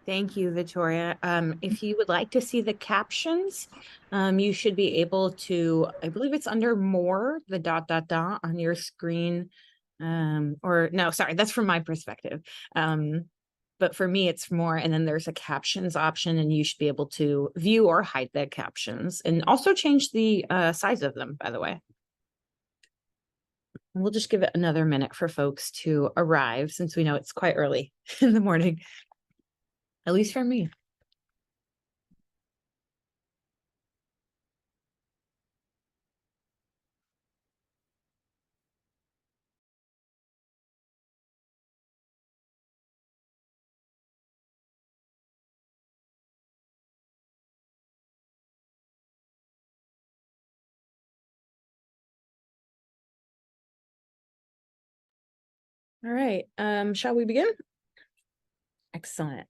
Thank you, Victoria. If you would like to see the captions, you should be able to, I believe it's under more, the ... on your screen. Or no, sorry, that's from my perspective. But for me, it's more, and then there's a captions option, and you should be able to view or hide the captions and also change the size of them, by the way. And we'll just give it another minute for folks to arrive since we know it's quite early in the morning, at least for me. All right, shall we begin? Excellent.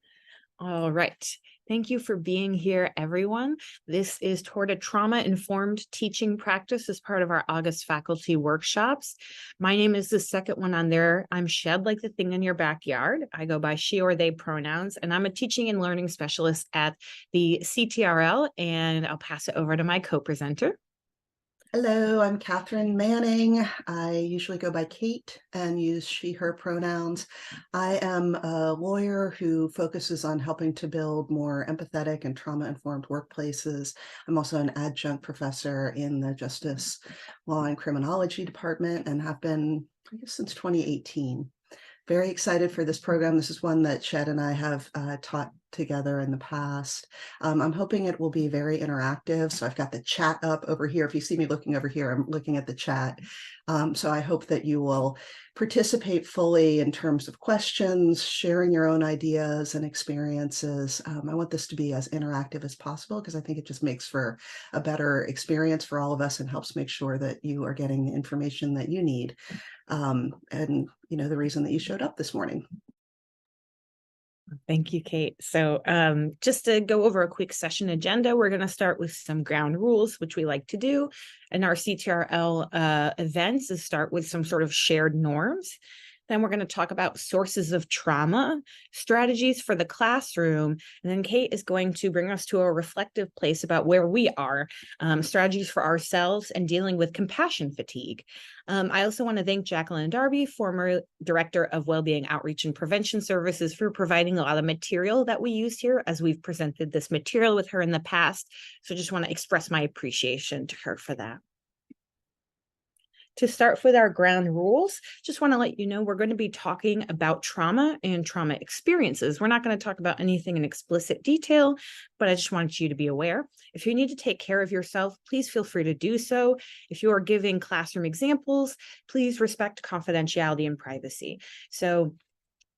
All right. Thank you for being here, everyone. This is toward a trauma-informed teaching practice as part of our August faculty workshops. My name is the second one on there. I'm Shed, like the thing in your backyard. I go by she or they pronouns, and I'm a teaching and learning specialist at the CTRL, and I'll pass it over to my co-presenter. Hello, I'm Katharine Manning. I usually go by Kate and use she, her pronouns. I am a lawyer who focuses on helping to build more empathetic and trauma-informed workplaces. I'm also an adjunct professor in the Justice, Law, and Criminology department and have been, I guess, since 2018. Very excited for this program. This is one that Shed and I have taught together in the past. I'm hoping it will be very interactive. So I've got the chat up over here. If you see me looking over here, I'm looking at the chat. So I hope that you will participate fully in terms of questions, sharing your own ideas and experiences. I want this to be as interactive as possible because I think it just makes for a better experience for all of us and helps make sure that you are getting the information that you need. And the reason that you showed up this morning. Thank you, Kate. So just to go over a quick session agenda, we're going to start with some ground rules, which we like to do in our CTRL events, is start with some sort of shared norms. Then we're going to talk about sources of trauma, strategies for the classroom, and then Kate is going to bring us to a reflective place about where we are, strategies for ourselves, and dealing with compassion fatigue. I also want to thank Jacqueline Darby, former Director of Wellbeing Outreach and Prevention Services, for providing a lot of material that we use here as we've presented this material with her in the past. So just want to express my appreciation to her for that. To start with our ground rules, just want to let you know we're going to be talking about trauma and trauma experiences. We're not going to talk about anything in explicit detail, but I just wanted you to be aware. If you need to take care of yourself, please feel free to do so. If you are giving classroom examples, please respect confidentiality and privacy. So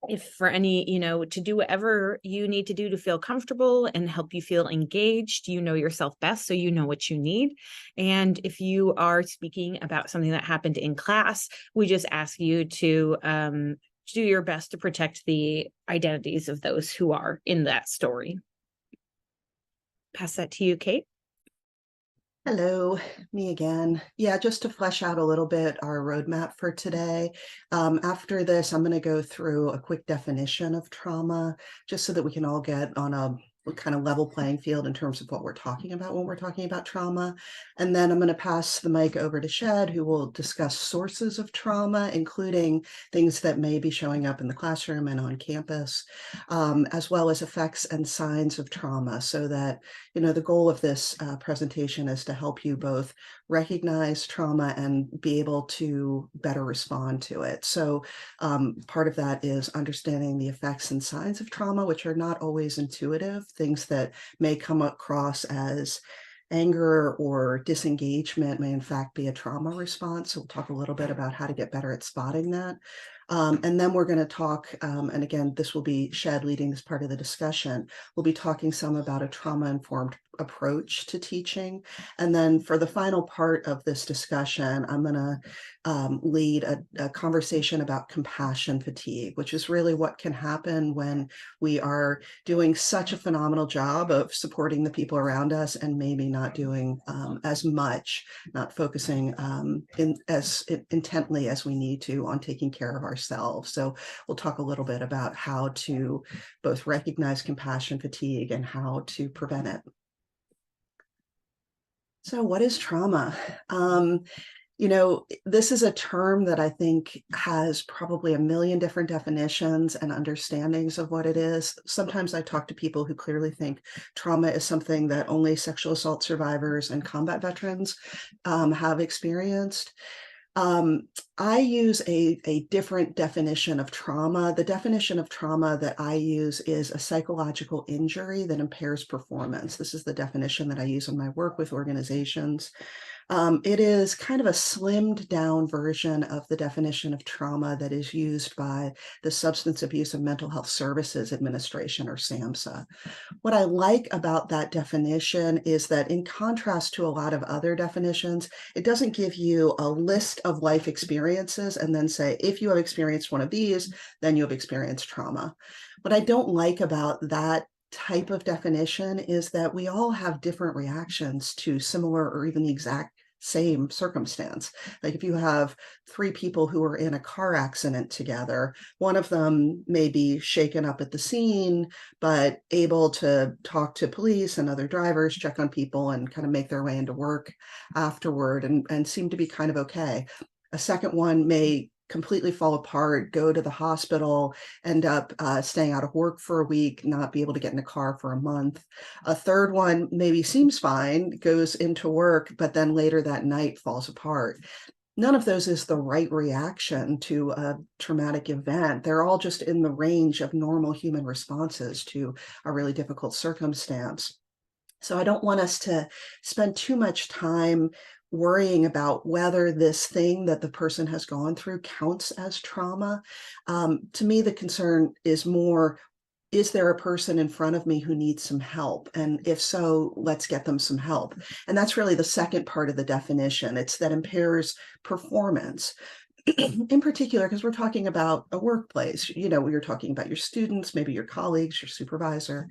if for any, to do whatever you need to do to feel comfortable and help you feel engaged, you know yourself best, so you know what you need. And if you are speaking about something that happened in class, we just ask you to do your best to protect the identities of those who are in that story. Pass that to you, Kate. Hello, me again. Yeah, just to flesh out a little bit our roadmap for today. After this, I'm going to go through a quick definition of trauma, just so that we can all get on a kind of level playing field in terms of what we're talking about when we're talking about trauma. And then I'm going to pass the mic over to Shed, who will discuss sources of trauma, including things that may be showing up in the classroom and on campus, as well as effects and signs of trauma, so that, the goal of this presentation is to help you both recognize trauma and be able to better respond to it. So part of that is understanding the effects and signs of trauma, which are not always intuitive. Things that may come across as anger or disengagement may in fact be a trauma response. So we'll talk a little bit about how to get better at spotting that. And then we're going to talk, and again, this will be Shed leading this part of the discussion. We'll be talking some about a trauma-informed approach to teaching. And then for the final part of this discussion, I'm going to lead a conversation about compassion fatigue, which is really what can happen when we are doing such a phenomenal job of supporting the people around us and maybe not doing as much, not focusing as intently as we need to on taking care of ourselves ourselves. So we'll talk a little bit about how to both recognize compassion fatigue and how to prevent it. So what is trauma? This is a term that I think has probably a million different definitions and understandings of what it is. Sometimes I talk to people who clearly think trauma is something that only sexual assault survivors and combat veterans have experienced. I use a different definition of trauma. The definition of trauma that I use is a psychological injury that impairs performance. This is the definition that I use in my work with organizations. It is kind of a slimmed down version of the definition of trauma that is used by the Substance Abuse and Mental Health Services Administration, or SAMHSA. What I like about that definition is that, in contrast to a lot of other definitions, it doesn't give you a list of life experiences and then say, if you have experienced one of these, then you have experienced trauma. What I don't like about that type of definition is that we all have different reactions to similar or even the exact same circumstance. Like if you have three people who are in a car accident together, one of them may be shaken up at the scene, but able to talk to police and other drivers, check on people, and kind of make their way into work afterward and seem to be kind of okay. A second one may completely fall apart, go to the hospital, end up staying out of work for a week, not be able to get in a car for a month. A third one maybe seems fine, goes into work, but then later that night falls apart. None of those is the right reaction to a traumatic event. They're all just in the range of normal human responses to a really difficult circumstance. So I don't want us to spend too much time worrying about whether this thing that the person has gone through counts as trauma. To me, the concern is more, is there a person in front of me who needs some help? And if so, let's get them some help. And that's really the second part of the definition. It's that impairs performance. In particular, because we're talking about a workplace, you're talking about your students, maybe your colleagues, your supervisor.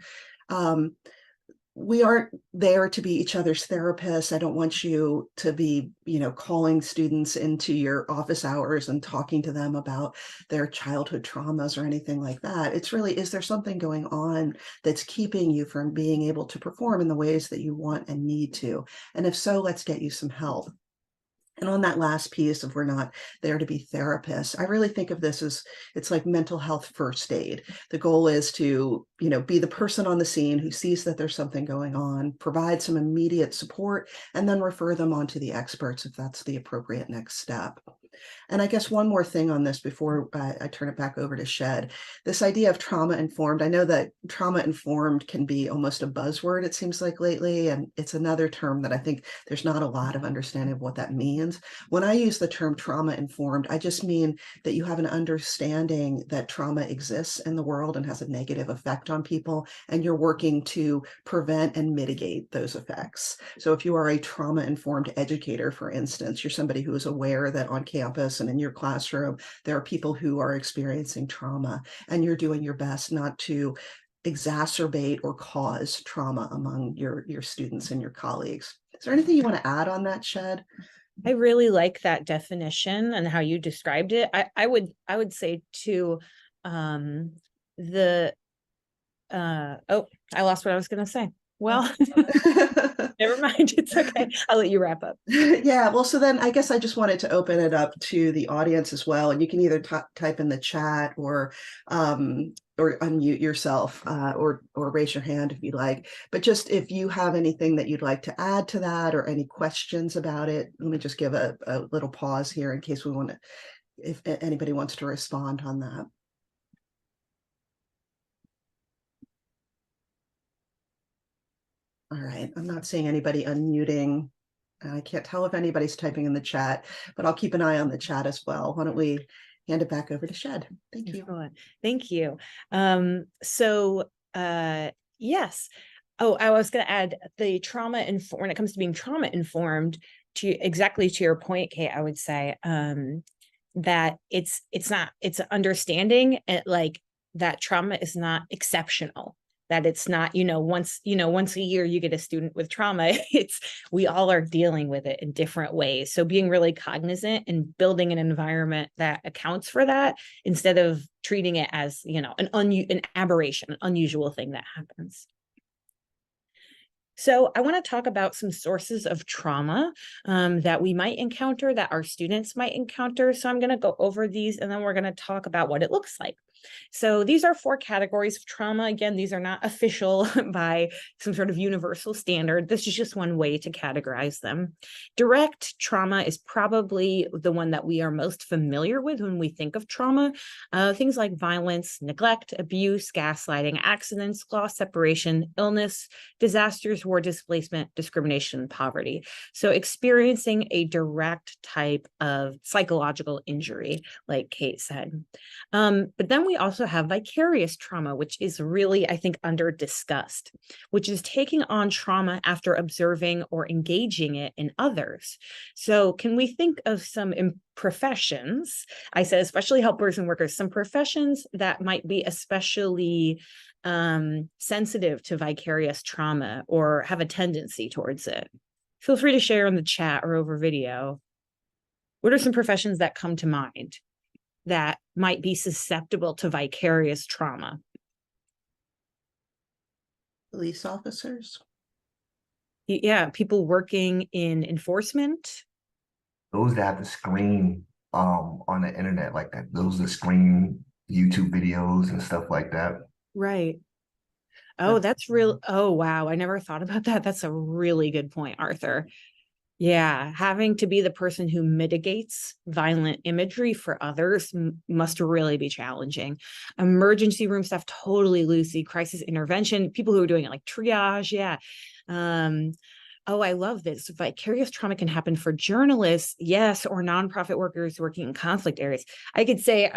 We aren't there to be each other's therapists. I don't want you to be, calling students into your office hours and talking to them about their childhood traumas or anything like that. It's really, is there something going on that's keeping you from being able to perform in the ways that you want and need to? And if so, let's get you some help. And on that last piece of, we're not there to be therapists, I really think of this as, it's like mental health first aid. The goal is to, be the person on the scene who sees that there's something going on, provide some immediate support, and then refer them on to the experts if that's the appropriate next step. And I guess one more thing on this before I turn it back over to Shed, this idea of trauma-informed. I know that trauma-informed can be almost a buzzword, it seems like lately, and it's another term that I think there's not a lot of understanding of what that means. When I use the term trauma-informed, I just mean that you have an understanding that trauma exists in the world and has a negative effect on people, and you're working to prevent and mitigate those effects. So if you are a trauma-informed educator, for instance, you're somebody who is aware that on campus and in your classroom, there are people who are experiencing trauma, and you're doing your best not to exacerbate or cause trauma among your students and your colleagues. Is there anything you want to add on that, Shed? I really like that definition and how you described it. I would say too, I lost what I was going to say. Well, never mind. It's okay. I'll let you wrap up. Yeah, well, so then I guess I just wanted to open it up to the audience as well. And you can either type in the chat or unmute yourself or raise your hand if you'd like. But just if you have anything that you'd like to add to that or any questions about it, let me just give a little pause here in case we want to, if anybody wants to respond on that. All right, I'm not seeing anybody unmuting. I can't tell if anybody's typing in the chat, but I'll keep an eye on the chat as well. Why don't we hand it back over to Shed? Thank you. Excellent. Thank you. Yes. Oh, I was going to add the trauma informed, when it comes to being trauma informed, to exactly to your point, Kate, I would say that it's understanding it, like that trauma is not exceptional. that it's not, once a year you get a student with trauma. We all are dealing with it in different ways. So being really cognizant and building an environment that accounts for that instead of treating it as, an aberration, an unusual thing that happens. So I want to talk about some sources of trauma that we might encounter, that our students might encounter. So I'm going to go over these, and then we're going to talk about what it looks like. So these are 4 categories of trauma. Again, these are not official by some sort of universal standard. This is just one way to categorize them. Direct trauma is probably the one that we are most familiar with when we think of trauma. Things like violence, neglect, abuse, gaslighting, accidents, loss, separation, illness, disasters, war, displacement, discrimination, poverty. So experiencing a direct type of psychological injury, like Kate said. But then we also have vicarious trauma, which is really, I think, under discussed, which is taking on trauma after observing or engaging it in others. So can we think of some professions? I said, especially helpers and workers, some professions that might be especially sensitive to vicarious trauma or have a tendency towards it. Feel free to share in the chat or over video. What are some professions that come to mind that might be susceptible to vicarious trauma? Police officers. Yeah, people working in enforcement. Those that have to screen on the internet like that. Those that screen YouTube videos and stuff like that. Right. Oh, that's real. Oh, wow. I never thought about that. That's a really good point, Arthur. Yeah, having to be the person who mitigates violent imagery for others must really be challenging. Emergency room stuff, totally, Lucy. Crisis intervention, people who are doing it like triage. Yeah. Oh, I love this. Vicarious trauma can happen for journalists, yes, or nonprofit workers working in conflict areas. I could say,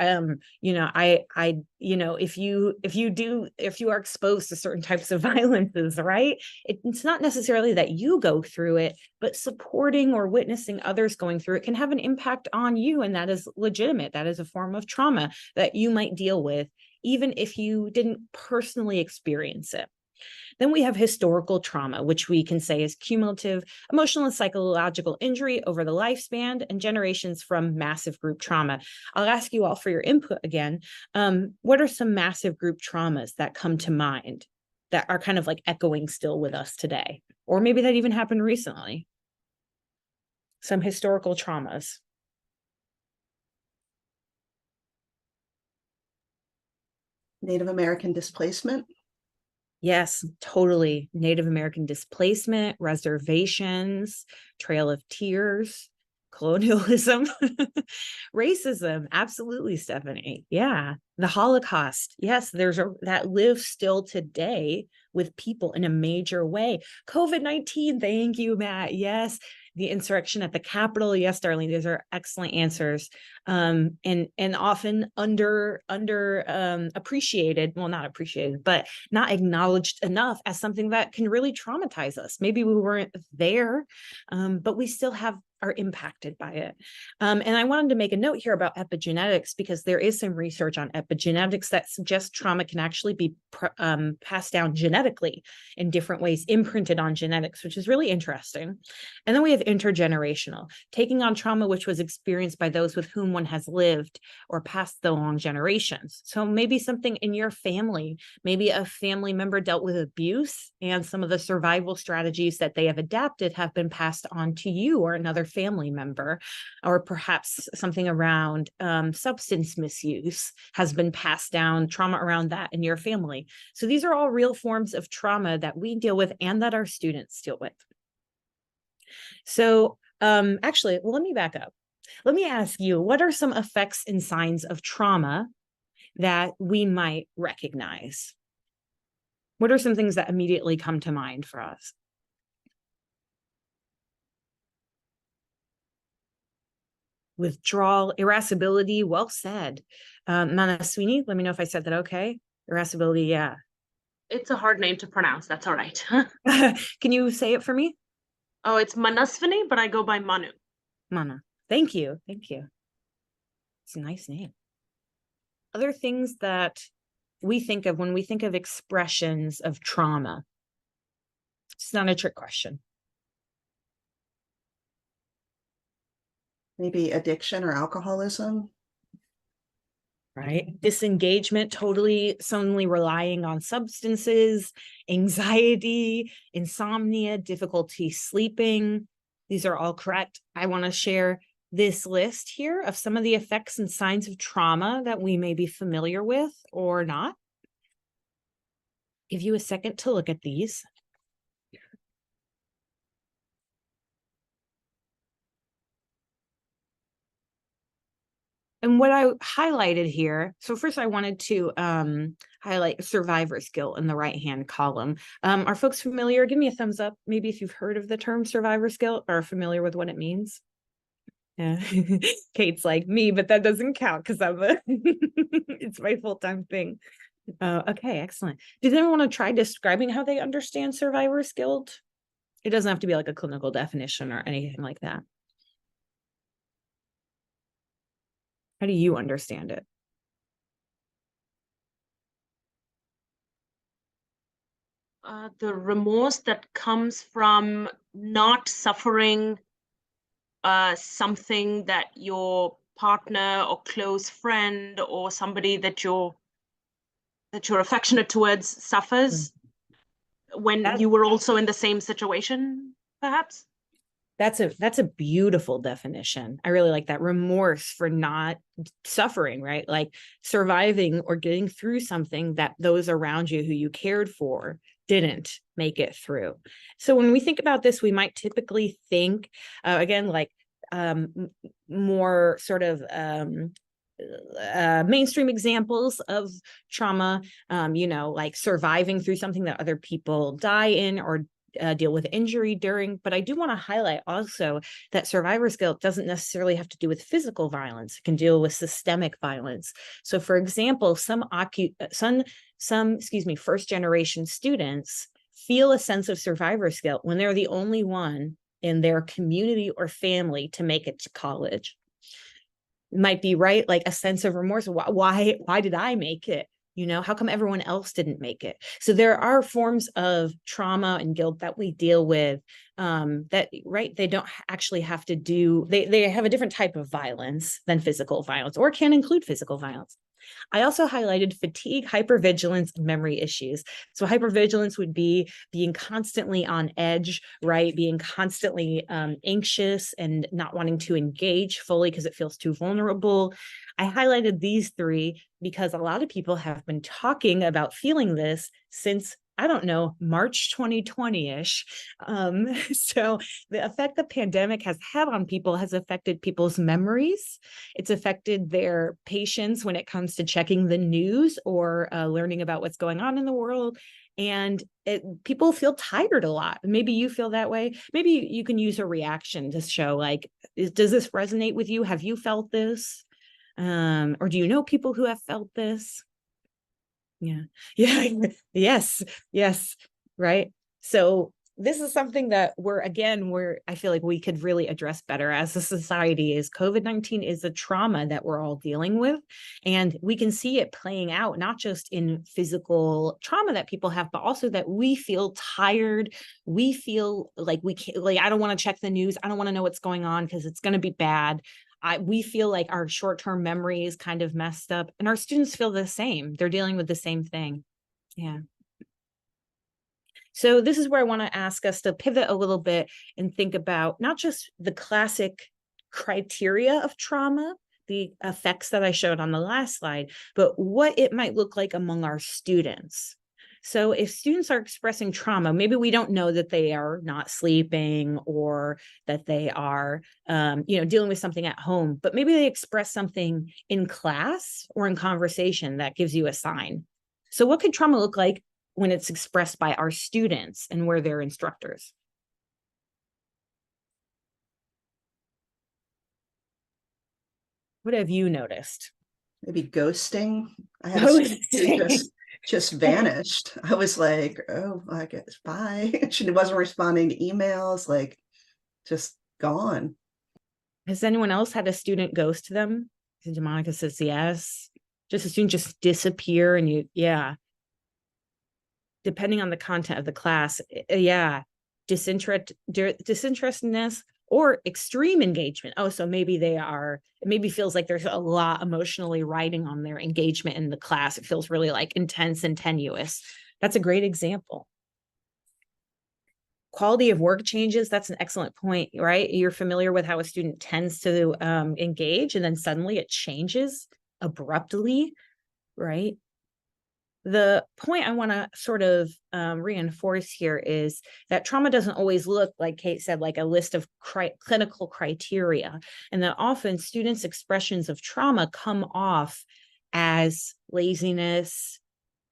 if you are exposed to certain types of violences, right? It's not necessarily that you go through it, but supporting or witnessing others going through it can have an impact on you, and that is legitimate. That is a form of trauma that you might deal with, even if you didn't personally experience it. Then we have historical trauma, which we can say is cumulative emotional and psychological injury over the lifespan and generations from massive group trauma. I'll ask you all for your input again. What are some massive group traumas that come to mind that are kind of like echoing still with us today? Or maybe that even happened recently? Some historical traumas. Native American displacement. Yes, totally. Native American displacement, reservations, Trail of Tears, colonialism, racism. Absolutely, Stephanie. Yeah. The Holocaust. Yes, that lives still today with people in a major way. COVID-19. Thank you, Matt. Yes. The insurrection at the Capitol. Yes, Darlene, those are excellent answers. And often under appreciated, well, not appreciated, but not acknowledged enough as something that can really traumatize us. Maybe we weren't there, but we still are impacted by it. And I wanted to make a note here about epigenetics, because there is some research on epigenetics that suggests trauma can actually be passed down genetically in different ways, imprinted on genetics, which is really interesting. And then we have intergenerational, taking on trauma which was experienced by those with whom one has lived or passed the long generations. So maybe something in your family, maybe a family member dealt with abuse, and some of the survival strategies that they have adapted have been passed on to you or another family member, or perhaps something around substance misuse has been passed down, trauma around that in your family. So these are all real forms of trauma that we deal with and that our students deal with. So actually, let me back up. Let me ask you, what are some effects and signs of trauma that we might recognize? What are some things that immediately come to mind for us? Withdrawal, irascibility, well said. Manaswini, let me know if I said that okay. Irascibility, yeah. It's a hard name to pronounce. That's all right. Can you say it for me? Oh, it's Manaswini, but I go by Manu. Mana. Thank you. Thank you. It's a nice name. Other things that we think of when we think of expressions of trauma? It's not a trick question. Maybe addiction or alcoholism. Right? Disengagement, totally solely relying on substances, anxiety, insomnia, difficulty sleeping. These are all correct. I want to share this list here of some of the effects and signs of trauma that we may be familiar with or not. Give you a second to look at these. And what I highlighted here, so first I wanted to highlight survivor's guilt in the right-hand column. Are folks familiar? Give me a thumbs up, maybe if you've heard of the term survivor's guilt or are familiar with what it means. Yeah, Kate's like me, but that doesn't count because I'm a it's my full-time thing. Okay, excellent. Does anyone want to try describing how they understand survivor's guilt? It doesn't have to be like a clinical definition or anything like that. How do you understand it? The remorse that comes from not suffering something that your partner or close friend or somebody that you're affectionate towards suffers when you were also in the same situation, perhaps. That's a beautiful definition. I really like that. Remorse for not suffering, right? Like surviving or getting through something that those around you who you cared for didn't make it through. So when we think about this, we might typically think, again, like more sort of mainstream examples of trauma, like surviving through something that other people die in or deal with injury during. But I do want to highlight also that survivor's guilt doesn't necessarily have to do with physical violence. It can deal with systemic violence. So for example, some first generation students feel a sense of survivor's guilt when they're the only one in their community or family to make it to college. It might be, right, like a sense of remorse. Why did I make it? How come everyone else didn't make it? So there are forms of trauma and guilt that we deal with that, right, they don't actually have to do, they have a different type of violence than physical violence, or can include physical violence. I also highlighted fatigue, hypervigilance, and memory issues. So hypervigilance would be being constantly on edge, right? Being constantly anxious and not wanting to engage fully because it feels too vulnerable. I highlighted these three because a lot of people have been talking about feeling this since, I don't know, March 2020-ish. So the effect the pandemic has had on people has affected people's memories. It's affected their patience when it comes to checking the news or learning about what's going on in the world. And people feel tired a lot. Maybe you feel that way. Maybe you can use a reaction to show, like, does this resonate with you? Have you felt this? Or do you know people who have felt this? Yeah. Yes. Right. So this is something that I feel like we could really address better as a society. Is COVID-19 is a trauma that we're all dealing with, and we can see it playing out not just in physical trauma that people have, but also that we feel tired. We feel like we can't, like, I don't want to check the news. I don't want to know what's going on because it's going to be bad. We feel like our short-term memory is kind of messed up, and our students feel the same. They're dealing with the same thing. Yeah. So this is where I want to ask us to pivot a little bit and think about not just the classic criteria of trauma, the effects that I showed on the last slide, but what it might look like among our students. So if students are expressing trauma, maybe we don't know that they are not sleeping or that they are, dealing with something at home, but maybe they express something in class or in conversation that gives you a sign. So what could trauma look like when it's expressed by our students and where they're instructors? What have you noticed? Maybe ghosting. I had a student who just vanished. I was like, oh, I guess bye. She wasn't responding to emails, like just gone. Has anyone else had a student ghost them? Monica says yes. just as soon just disappear and depending on the content of the class, disinterestedness or extreme engagement. Oh, so maybe it maybe feels like there's a lot emotionally riding on their engagement in the class. It feels really like intense and tenuous. That's a great example. Quality of work changes. That's an excellent point, right? You're familiar with how a student tends to engage and then suddenly it changes abruptly, right? The point I want to sort of reinforce here is that trauma doesn't always look, like Kate said, like a list of clinical criteria, and that often students' expressions of trauma come off as laziness,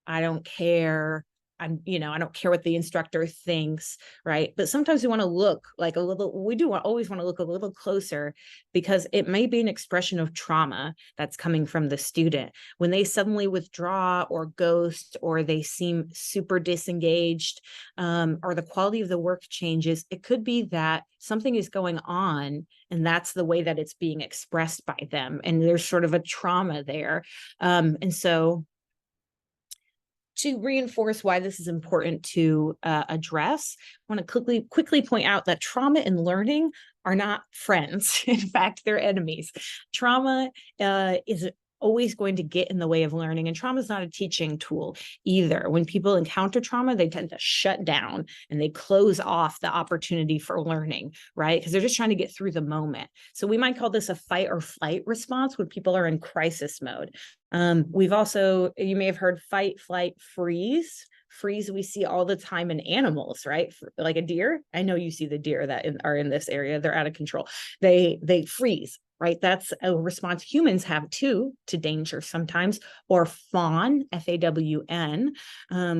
I don't care, I don't care what the instructor thinks, right? But sometimes we want to look like always want to look a little closer, because it may be an expression of trauma that's coming from the student. When they suddenly withdraw or ghost, or they seem super disengaged, or the quality of the work changes, it could be that something is going on, and that's the way that it's being expressed by them. And there's sort of a trauma there. And so, to reinforce why this is important to address, I want to quickly point out that trauma and learning are not friends. In fact, they're enemies. Trauma is always going to get in the way of learning, and trauma is not a teaching tool either. When people encounter trauma, they tend to shut down and they close off the opportunity for learning, right? Because they're just trying to get through the moment. So we might call this a fight or flight response when people are in crisis mode. We've also, you may have heard fight, flight, freeze. Freeze we see all the time in animals, right? Like a deer. I know you see the deer that are in this area. They're out of control. They freeze, right? That's a response humans have too to danger sometimes. Or fawn, F-A-W-N,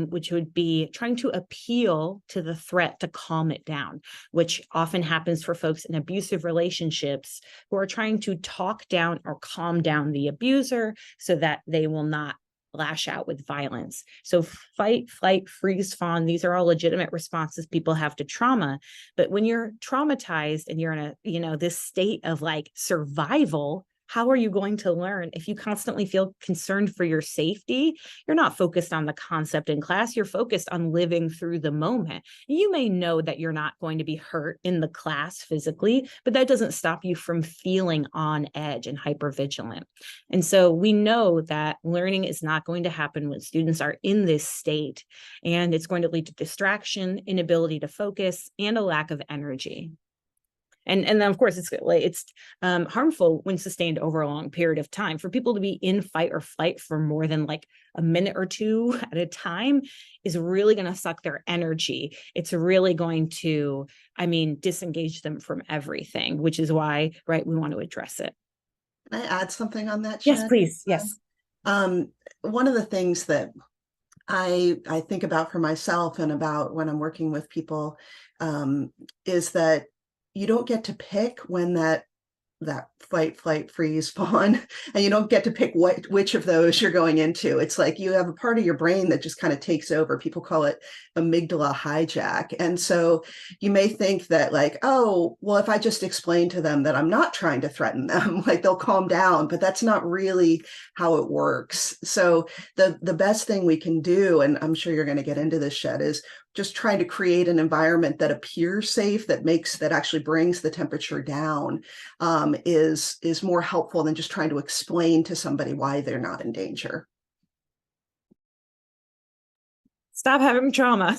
which would be trying to appeal to the threat to calm it down, which often happens for folks in abusive relationships who are trying to talk down or calm down the abuser so that they will not lash out with violence. So fight, flight, freeze, fawn, these are all legitimate responses people have to trauma. But when you're traumatized and you're in this state of like survival, how are you going to learn if you constantly feel concerned for your safety? You're not focused on the concept in class. You're focused on living through the moment. You may know that you're not going to be hurt in the class physically, but that doesn't stop you from feeling on edge and hypervigilant. And so we know that learning is not going to happen when students are in this state, and it's going to lead to distraction, inability to focus, and a lack of energy. And then, of course, it's harmful when sustained over a long period of time. For people to be in fight or flight for more than like a minute or two at a time is really going to suck their energy. It's really going to, disengage them from everything, which is why, right, we want to address it. Can I add something on that, Yes, Jen? please. Yes. One of the things that I think about for myself and about when I'm working with people is that you don't get to pick when that fight, flight, freeze, fawn, and you don't get to pick which of those you're going into. It's like you have a part of your brain that just kind of takes over. People call it amygdala hijack. And so you may think that like, oh, well, if I just explain to them that I'm not trying to threaten them, like they'll calm down, but that's not really how it works. So the best thing we can do, and I'm sure you're going to get into this, Shed, is just trying to create an environment that appears safe, that actually brings the temperature down, is more helpful than just trying to explain to somebody why they're not in danger. Stop having trauma.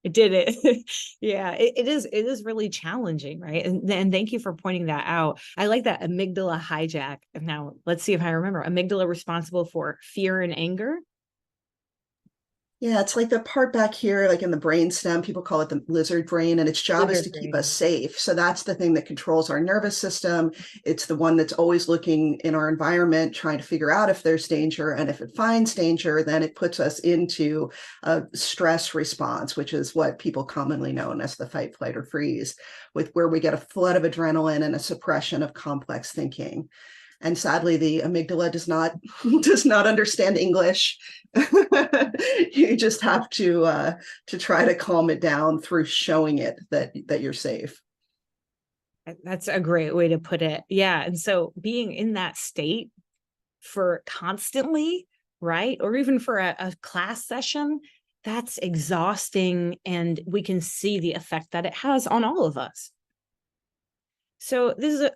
It did it. Yeah, it is really challenging, right? And thank you for pointing that out. I like that amygdala hijack. Now, let's see if I remember. Amygdala responsible for fear and anger. Yeah, it's like the part back here, like in the brain stem, people call it the lizard brain, and its job is to keep us safe. So that's the thing that controls our nervous system. It's the one that's always looking in our environment, trying to figure out if there's danger. And if it finds danger, then it puts us into a stress response, which is what people commonly know as the fight, flight, or freeze, where we get a flood of adrenaline and a suppression of complex thinking. And sadly, the amygdala does not understand English. You just have to try to calm it down through showing it that you're safe. That's a great way to put it. Yeah. And so being in that state for constantly, right? Or even for a class session, that's exhausting. And we can see the effect that it has on all of us. So this is,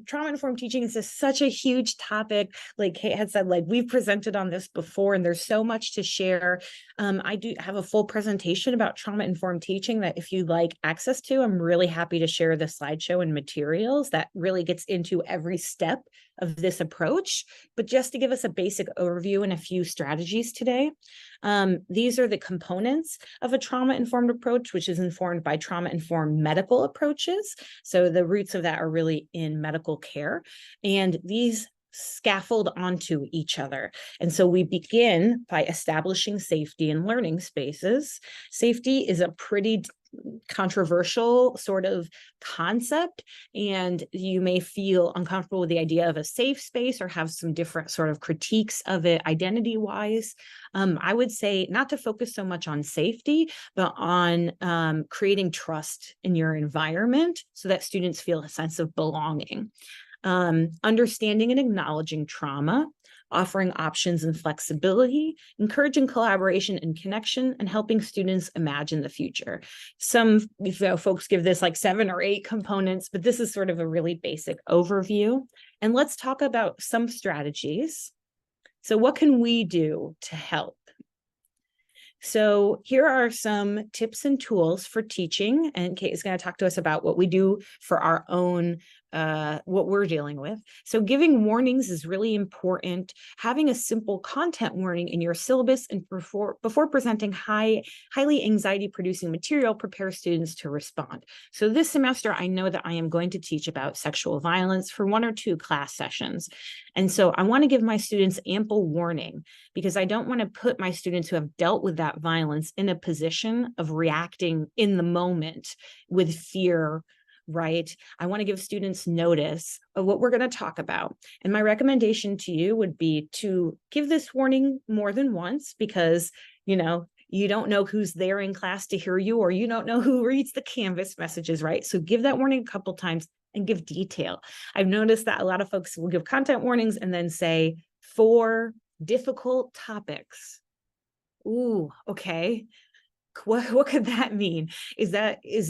trauma-informed teaching is just such a huge topic. Like Kate had said, like we've presented on this before, and there's so much to share. I do have a full presentation about trauma-informed teaching that if you'd like access to, I'm really happy to share the slideshow and materials that really gets into every step of this approach. But just to give us a basic overview and a few strategies today, these are the components of a trauma-informed approach, which is informed by trauma-informed medical approaches. So the roots of that are really in medical care, and these scaffold onto each other. And so we begin by establishing safety and learning spaces. Safety is a pretty controversial sort of concept, and you may feel uncomfortable with the idea of a safe space or have some different sort of critiques of it identity wise. I would say not to focus so much on safety, but on creating trust in your environment so that students feel a sense of belonging. Understanding and acknowledging trauma, offering options and flexibility, encouraging collaboration and connection, and helping students imagine the future. Some folks give this like 7 or 8 components, but this is sort of a really basic overview. And let's talk about some strategies. So what can we do to help? So here are some tips and tools for teaching, and Kate is going to talk to us about what we do for our own what we're dealing with. So giving warnings is really important. Having a simple content warning in your syllabus and before presenting highly anxiety producing material prepares students to respond. So this semester, I know that I am going to teach about sexual violence for 1 or 2 class sessions. And so I want to give my students ample warning because I don't want to put my students who have dealt with that violence in a position of reacting in the moment with fear, right? I want to give students notice of what we're going to talk about. And my recommendation to you would be to give this warning more than once because, you don't know who's there in class to hear you, or you don't know who reads the Canvas messages, right? So give that warning a couple times and give detail. I've noticed that a lot of folks will give content warnings and then say, for difficult topics. Ooh, okay. What could that mean? Is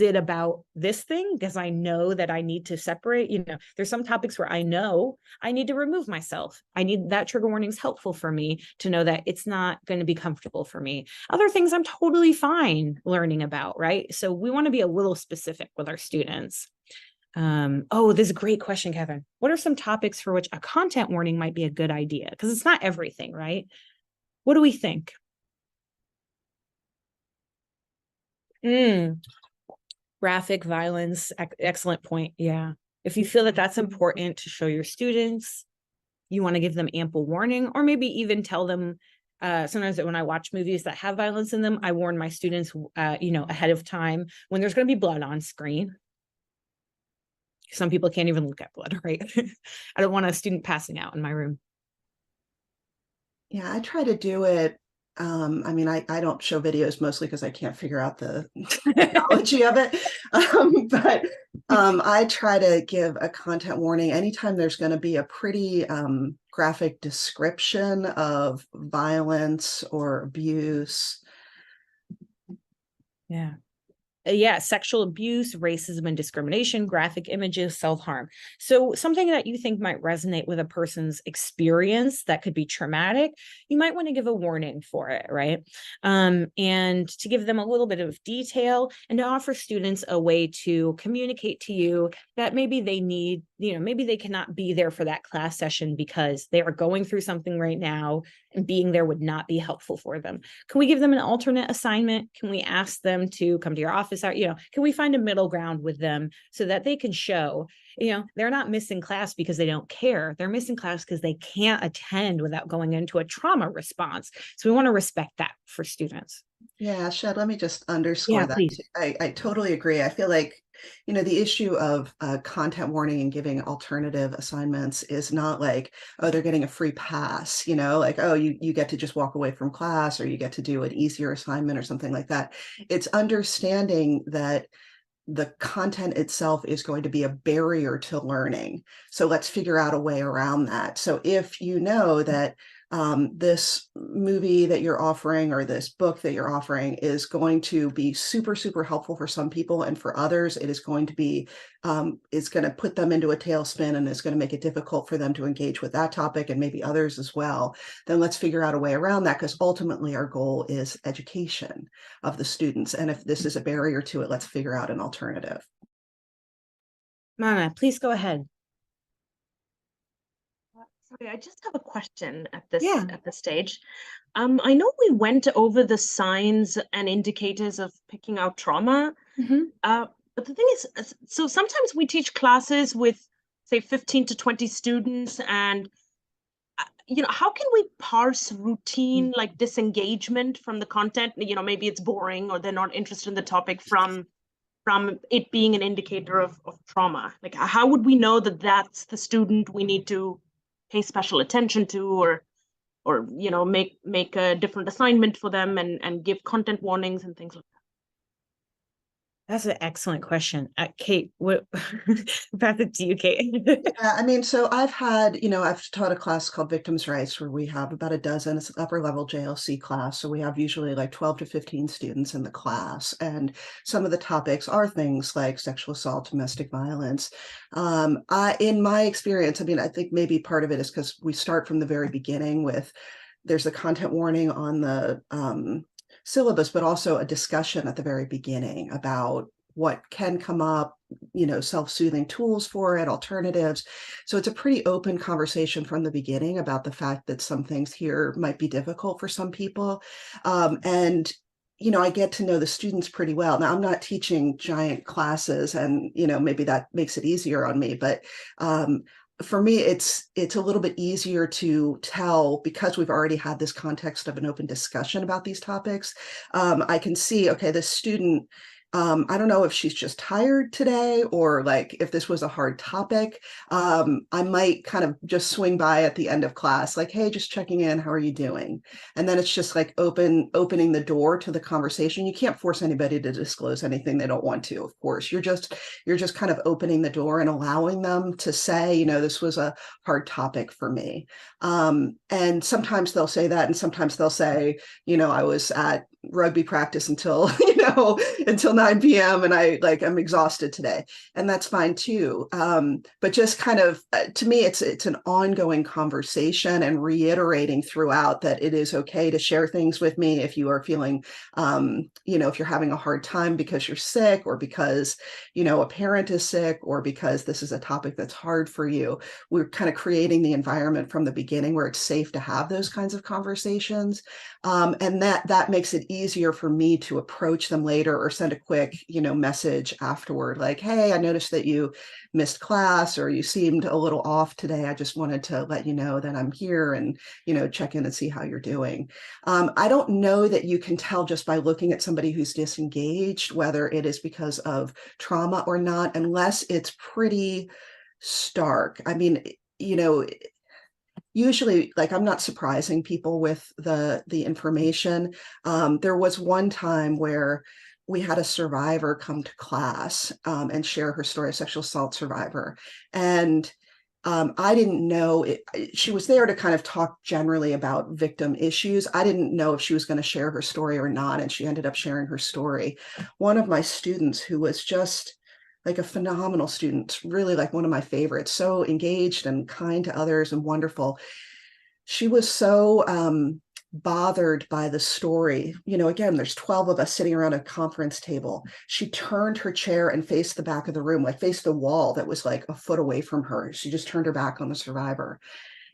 it about this thing? Because I know that I need to separate, there's some topics where I know I need to remove myself. I need that trigger warning is helpful for me to know that it's not going to be comfortable for me. Other things I'm totally fine learning about, right? So we want to be a little specific with our students. This is a great question, Katharine. What are some topics for which a content warning might be a good idea? Because it's not everything, right? What do we think? Graphic violence, excellent point. Yeah. If you feel that that's important to show your students, you want to give them ample warning, or maybe even tell them, sometimes when I watch movies that have violence in them, I warn my students, ahead of time when there's going to be blood on screen. Some people can't even look at blood, right? I don't want a student passing out in my room. Yeah, I try to do it. I don't show videos mostly because I can't figure out the technology of it. But I try to give a content warning anytime there's going to be a pretty graphic description of violence or abuse. Yeah, sexual abuse, racism and discrimination, graphic images, self-harm. So something that you think might resonate with a person's experience that could be traumatic, you might want to give a warning for it, right? And to give them a little bit of detail and to offer students a way to communicate to you that maybe they need, maybe they cannot be there for that class session because they are going through something right now and being there would not be helpful for them. Can we give them an alternate assignment? Can we ask them to come to your office? Can we find a middle ground with them so that they can show, they're not missing class because they don't care. They're missing class because they can't attend without going into a trauma response. So we want to respect that for students. Yeah, Shed, let me just underscore that. Please. I totally agree. I feel like, the issue of content warning and giving alternative assignments is not like, oh, they're getting a free pass, like, oh, you get to just walk away from class or you get to do an easier assignment or something like that. It's understanding that the content itself is going to be a barrier to learning. So let's figure out a way around that. So if you know that this movie that you're offering or this book that you're offering is going to be super, super helpful for some people, and for others, it is going to be, it's going to put them into a tailspin and it's going to make it difficult for them to engage with that topic and maybe others as well, then let's figure out a way around that, because ultimately our goal is education of the students. And if this is a barrier to it, let's figure out an alternative. Mana, please go ahead. Sorry, I just have a question at this Yeah. stage. I know we went over the signs and indicators of picking out trauma, but the thing is, so sometimes we teach classes with, say, 15 to 20 students, and how can we parse routine like disengagement from the content? Maybe it's boring or they're not interested in the topic from it being an indicator of trauma. Like, how would we know that that's the student we need to pay special attention to, or make a different assignment for them and give content warnings and things like that? That's an excellent question. Kate, what pass it to you, Kate? Yeah, I mean, so I've taught a class called Victims' Rights, where we have about a dozen. It's an upper level JLC class. So we have usually like 12 to 15 students in the class. And some of the topics are things like sexual assault, domestic violence. In my experience, I mean, I think maybe part of it is because we start from the very beginning with, there's a content warning on the syllabus, but also a discussion at the very beginning about what can come up, self-soothing tools for it, alternatives. So it's a pretty open conversation from the beginning about the fact that some things here might be difficult for some people. And I get to know the students pretty well. Now, I'm not teaching giant classes, and, maybe that makes it easier on me, but for me, it's a little bit easier to tell, because we've already had this context of an open discussion about these topics. I can see, okay, this student, I don't know if she's just tired today, or like if this was a hard topic. I might kind of just swing by at the end of class, like, hey, just checking in, how are you doing? And then it's just like opening the door to the conversation. You can't force anybody to disclose anything they don't want to, of course. You're just kind of opening the door and allowing them to say, this was a hard topic for me. And sometimes they'll say that, and sometimes they'll say, I was at rugby practice until 9 p.m. and I'm exhausted today, and that's fine too. But just kind of, to me, it's an ongoing conversation, and reiterating throughout that it is okay to share things with me if you are feeling, if you're having a hard time because you're sick, or because a parent is sick, or because this is a topic that's hard for you. We're kind of creating the environment from the beginning where it's safe to have those kinds of conversations, and that makes it easier for me to approach them later, or send a quick, message afterward, like, hey, I noticed that you missed class, or you seemed a little off today. I just wanted to let you know that I'm here, and, check in and see how you're doing. I don't know that you can tell just by looking at somebody who's disengaged whether it is because of trauma or not, unless it's pretty stark. I mean, usually, like, I'm not surprising people with the information. There was one time where we had a survivor come to class and share her story, a sexual assault survivor. And I didn't know she was there to kind of talk generally about victim issues. I didn't know if she was going to share her story or not. And she ended up sharing her story. One of my students, who was just like a phenomenal student, really like one of my favorites, so engaged and kind to others and wonderful. She was so bothered by the story. Again, there's 12 of us sitting around a conference table. She turned her chair and faced the back of the room, like faced the wall that was like a foot away from her. She just turned her back on the survivor.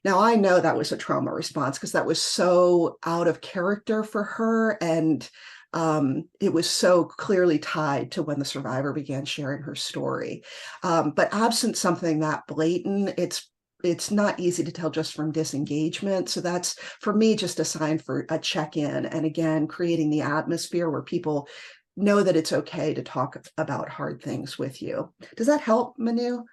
Now, I know that was a trauma response, because that was so out of character for her. And it was so clearly tied to when the survivor began sharing her story. But absent something that blatant, it's not easy to tell just from disengagement. So that's, for me, just a sign for a check-in. And again, creating the atmosphere where people know that it's okay to talk about hard things with you. Does that help, Manu?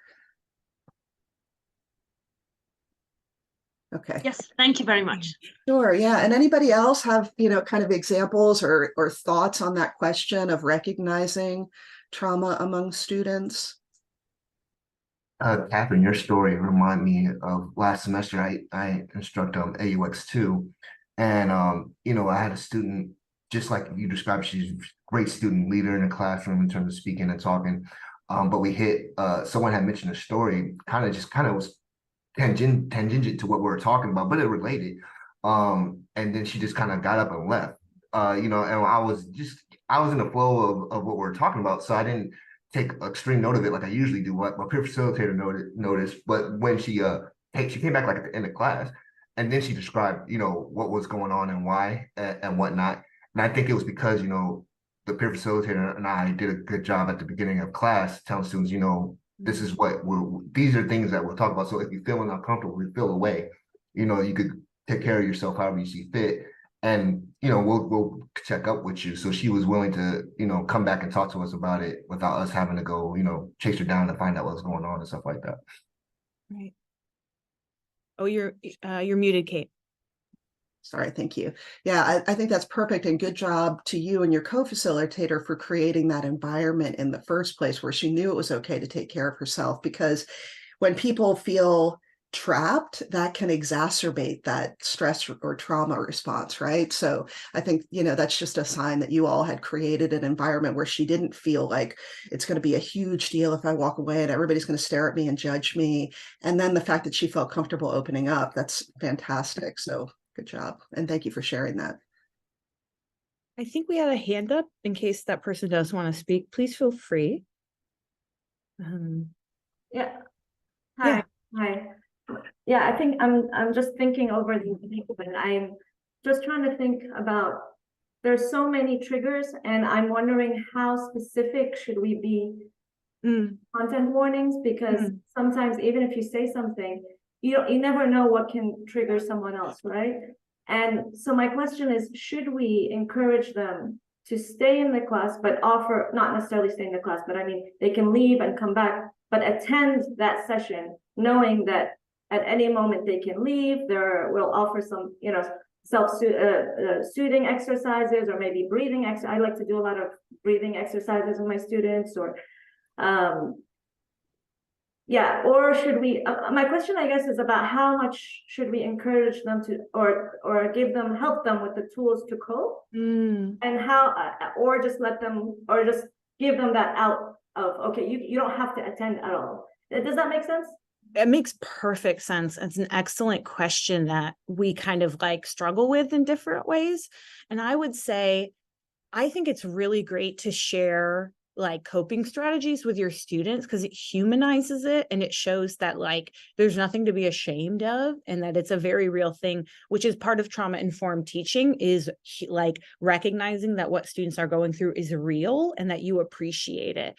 Okay. Yes, thank you very much. Sure. Yeah. And anybody else have, kind of examples or thoughts on that question of recognizing trauma among students? Catherine, your story remind me of last semester. I instruct AUX2, and I had a student just like you described. She's a great student leader in the classroom in terms of speaking and talking. But we hit someone had mentioned a story, kind of was tangent to what we were talking about, but it related. And then she just kind of got up and left. And I was in the flow of what we were talking about, so I didn't take extreme note of it like I usually do. What my peer facilitator noticed, but when she she came back like at the end of class, and then she described what was going on and why and whatnot. And I think it was because the peer facilitator and I did a good job at the beginning of class telling students, this is what these are things that we'll talk about. So if you're feeling uncomfortable, you feel away, you could take care of yourself however you see fit. And we'll check up with you. So she was willing to come back and talk to us about it without us having to go chase her down to find out what's going on and stuff like that. Right. Oh, you're muted, Kate. Sorry, thank you. Yeah, I think that's perfect, and good job to you and your co-facilitator for creating that environment in the first place where she knew it was okay to take care of herself, because when people feel trapped, that can exacerbate that stress or trauma response, right? So I think, that's just a sign that you all had created an environment where she didn't feel like it's going to be a huge deal if I walk away and everybody's going to stare at me and judge me. And then the fact that she felt comfortable opening up, that's fantastic. So good job. And thank you for sharing that. I think we had a hand up in case that person does want to speak. Please feel free. Yeah. Hi. Yeah. Hi. Yeah, I think I'm just thinking over these people, and I'm just trying to think about, there's so many triggers, and I'm wondering how specific should we be content warnings, because sometimes even if you say something, you never know what can trigger someone else, right? And so my question is, should we encourage them to stay in the class, but offer, not necessarily stay in the class, but I mean, they can leave and come back, but attend that session, knowing that at any moment they can leave. We'll offer some, self-soothing exercises, or maybe breathing exercise. I like to do a lot of breathing exercises with my students, or or should we, my question, I guess, is about how much should we encourage them to, or help them with the tools to cope, and how, or just let them, or just give them that out of, okay, you don't have to attend at all. Does that make sense? It makes perfect sense. It's an excellent question that we kind of struggle with in different ways. And I would say, I think it's really great to share coping strategies with your students, because it humanizes it, and it shows that there's nothing to be ashamed of, and that it's a very real thing, which is part of trauma-informed teaching, is recognizing that what students are going through is real and that you appreciate it.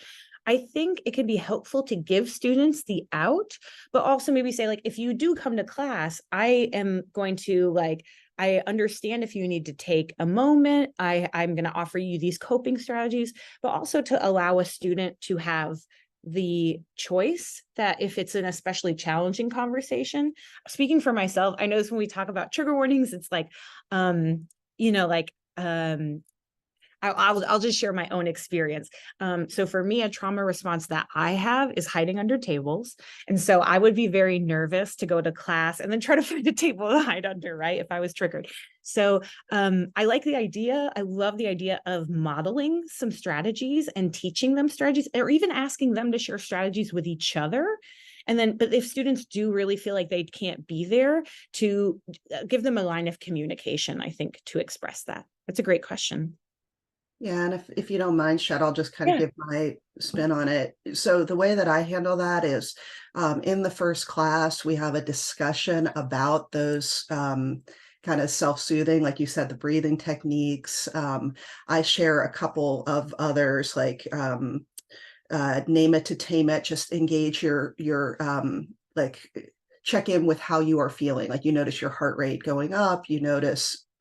I think it can be helpful to give students the out, but also maybe say, if you do come to class, I am going to I understand if you need to take a moment, I'm going to offer you these coping strategies, but also to allow a student to have the choice that if it's an especially challenging conversation, speaking for myself, I know when we talk about trigger warnings, it's I'll just share my own experience. So for me, a trauma response that I have is hiding under tables. And so I would be very nervous to go to class and then try to find a table to hide under, right, if I was triggered. So I like the idea. I love the idea of modeling some strategies and teaching them strategies, or even asking them to share strategies with each other. And then, but if students do really feel like they can't be there, to give them a line of communication, I think, to express that. That's a great question. Yeah, and if you don't mind, Shed, I'll just kind of give my spin on it. So the way that I handle that is, in the first class, we have a discussion about those kind of self-soothing, like you said, the breathing techniques. I share a couple of others, like name it to tame it, just engage your check in with how you are feeling. Like you notice your heart rate going up,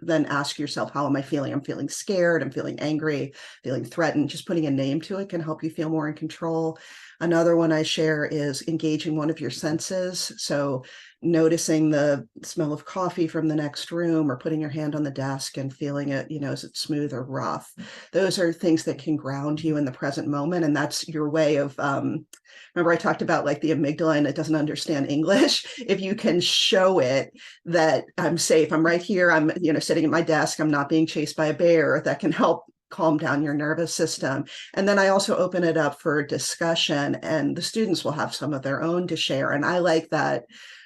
then ask yourself, how am I feeling? I'm feeling scared, I'm feeling angry, feeling threatened. Just putting a name to it can help you feel more in control. Another one I share is engaging one of your senses. So noticing the smell of coffee from the next room, or putting your hand on the desk and feeling it, is it smooth or rough? Those are things that can ground you in the present moment. And that's your way of, remember I talked about like the amygdala and it doesn't understand English. If you can show it that I'm safe, I'm right here, I'm, sitting at my desk, I'm not being chased by a bear, that can help calm down your nervous system. And then I also open it up for discussion, and the students will have some of their own to share. And I like that,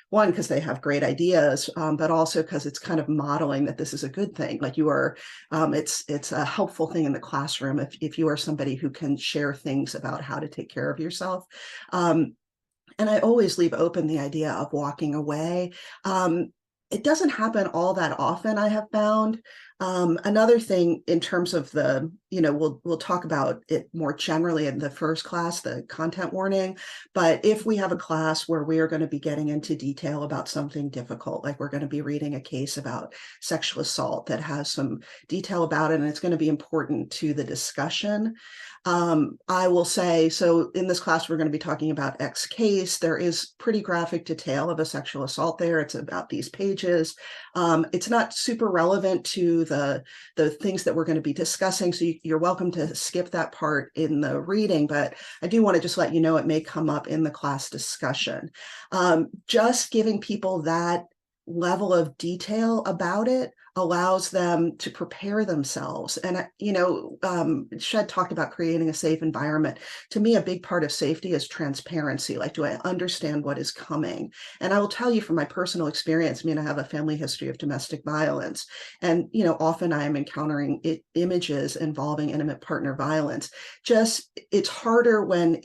one, because they have great ideas, but also because it's kind of modeling that this is a good thing. Like you are, it's a helpful thing in the classroom if you are somebody who can share things about how to take care of yourself. And I always leave open the idea of walking away. It doesn't happen all that often, I have found. Another thing in terms of the, we'll talk about it more generally in the first class, the content warning, but if we have a class where we are going to be getting into detail about something difficult, like we're going to be reading a case about sexual assault that has some detail about it, and it's going to be important to the discussion, I will say, so in this class, we're going to be talking about X case. There is pretty graphic detail of a sexual assault there. It's about these pages. It's not super relevant to the things that we're going to be discussing, so you're welcome to skip that part in the reading, but I do want to just let you know it may come up in the class discussion. Just giving people that level of detail about it allows them to prepare themselves. And, Shed talked about creating a safe environment. To me, a big part of safety is transparency. Like, do I understand what is coming? And I will tell you from my personal experience, I have a family history of domestic violence. And, often I am encountering images involving intimate partner violence. Just, it's harder when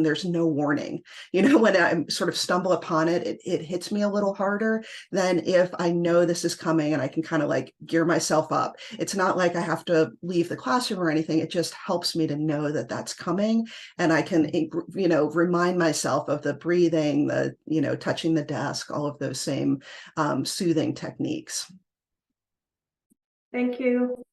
there's no warning. When I sort of stumble upon it, it hits me a little harder than if I know this is coming and I can kind of like gear myself up. It's not like I have to leave the classroom or anything. It just helps me to know that that's coming, and I can, remind myself of the breathing, the, touching the desk, all of those same soothing techniques. Thank you.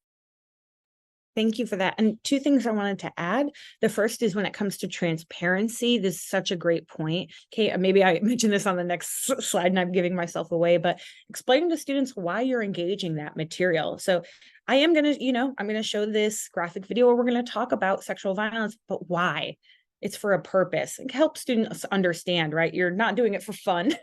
Thank you for that. And two things I wanted to add. The first is when it comes to transparency, this is such a great point. Kate, maybe I mentioned this on the next slide and I'm giving myself away, but explaining to students why you're engaging that material. So I am going to, I'm going to show this graphic video where we're going to talk about sexual violence, but why? It's for a purpose. It helps students understand, right? You're not doing it for fun.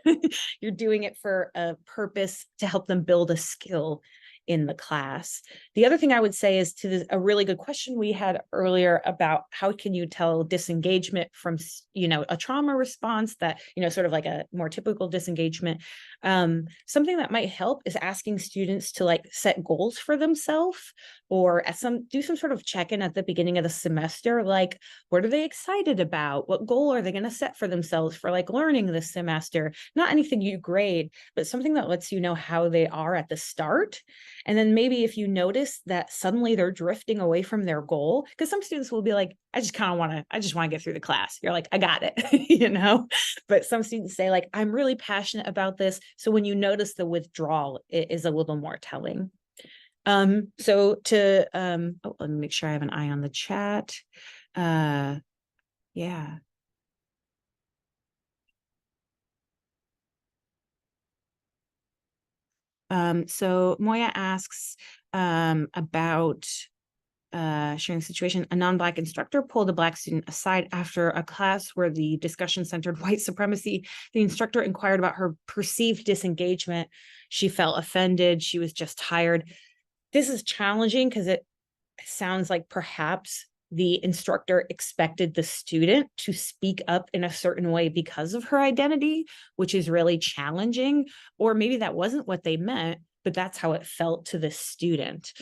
You're doing it for a purpose to help them build a skill in the class. The other thing I would say is a really good question we had earlier about how can you tell disengagement from, a trauma response that, sort of like a more typical disengagement. Something that might help is asking students to like set goals for themselves, or do some sort of check-in at the beginning of the semester, like what are they excited about? What goal are they going to set for themselves for like learning this semester? Not anything you grade, but something that lets you know how they are at the start. And then maybe if you notice that suddenly they're drifting away from their goal, because some students will be like, I just want to get through the class. You're like, I got it, but some students say like, I'm really passionate about this. So when you notice the withdrawal, it is a little more telling. So let me make sure I have an eye on the chat. Yeah. So Moya asks about sharing situation. A non-Black instructor pulled a Black student aside after a class where the discussion centered white supremacy. The instructor inquired about her perceived disengagement. She felt offended. She was just tired. This is challenging because it sounds like perhaps the instructor expected the student to speak up in a certain way because of her identity, which is really challenging. Or maybe that wasn't what they meant, but that's how it felt to the student.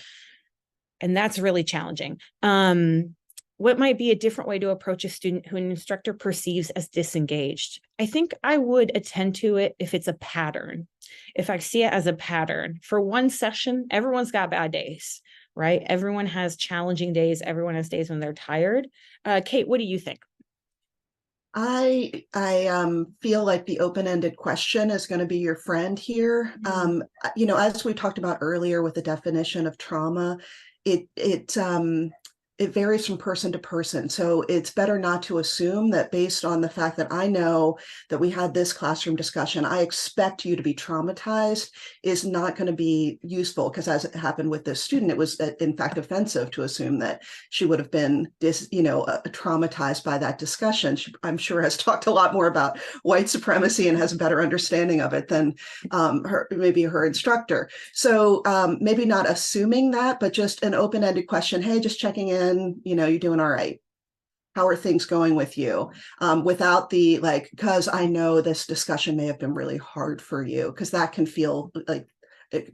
And that's really challenging. What might be a different way to approach a student who an instructor perceives as disengaged? I think I would attend to it if it's a pattern. If I see it as a pattern. For one session, everyone's got bad days, right? Everyone has challenging days. Everyone has days when they're tired. Kate, what do you think? I feel like the open-ended question is going to be your friend here. As we talked about earlier with the definition of trauma, it varies from person to person. So it's better not to assume that based on the fact that I know that we had this classroom discussion, I expect you to be traumatized is not going to be useful, because as it happened with this student, it was in fact offensive to assume that she would have been traumatized by that discussion. She, I'm sure, has talked a lot more about white supremacy and has a better understanding of it than maybe her instructor. So maybe not assuming that, but just an open-ended question. Hey, just checking in. You doing all right? How are things going with you? Without the like, because I know this discussion may have been really hard for you, because that can feel like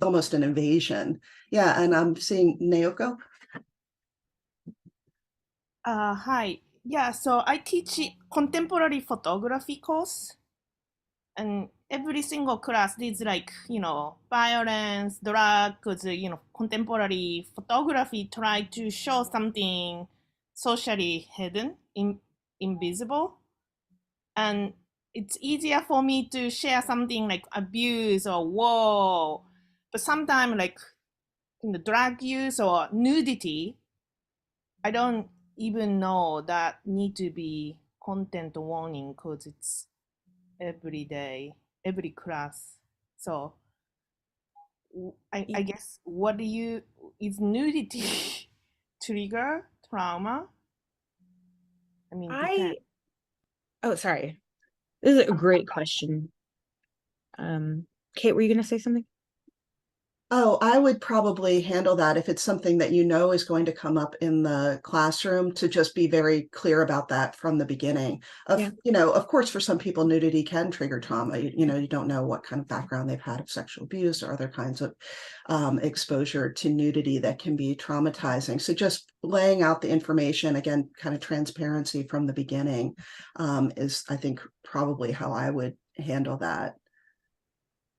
almost an invasion. Yeah, and I'm seeing Naoko. Hi. Yeah, so I teach contemporary photography course, and every single class is like, violence, drugs, contemporary photography try to show something socially hidden, invisible. And it's easier for me to share something like abuse or war, but sometimes like drug use or nudity, I don't even know that need to be content warning because it's every day, every class. So I guess is nudity trigger trauma? I mean, depend. Oh, sorry. This is a great question. Kate, were you going to say something? Oh, I would probably handle that if it's something that is going to come up in the classroom, to just be very clear about that from the beginning. Of course, for some people, nudity can trigger trauma. You don't know what kind of background they've had of sexual abuse or other kinds of exposure to nudity that can be traumatizing. So just laying out the information, again, kind of transparency from the beginning, is, I think, probably how I would handle that.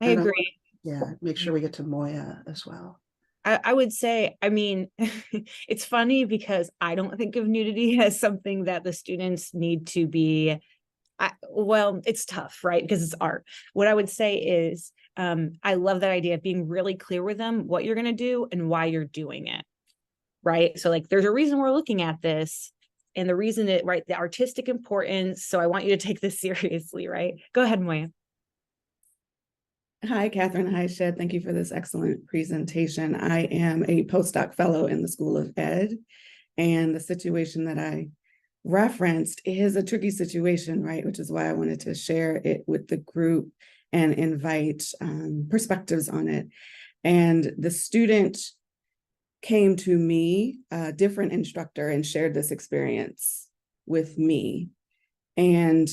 I agree. Yeah, make sure we get to Moya as well. I would say, I mean, it's funny because I don't think of nudity as something that the students need to be, well, it's tough, right? Because it's art. What I would say is, I love that idea of being really clear with them what you're going to do and why you're doing it, right? So like, there's a reason we're looking at this, and the reason the artistic importance. So I want you to take this seriously, right? Go ahead, Moya. Hi, Catherine. Hi, Shed. Thank you for this excellent presentation. I am a postdoc fellow in the School of Ed, and the situation that I referenced is a tricky situation, right? Which is why I wanted to share it with the group and invite perspectives on it. And the student came to me, a different instructor, and shared this experience with me. And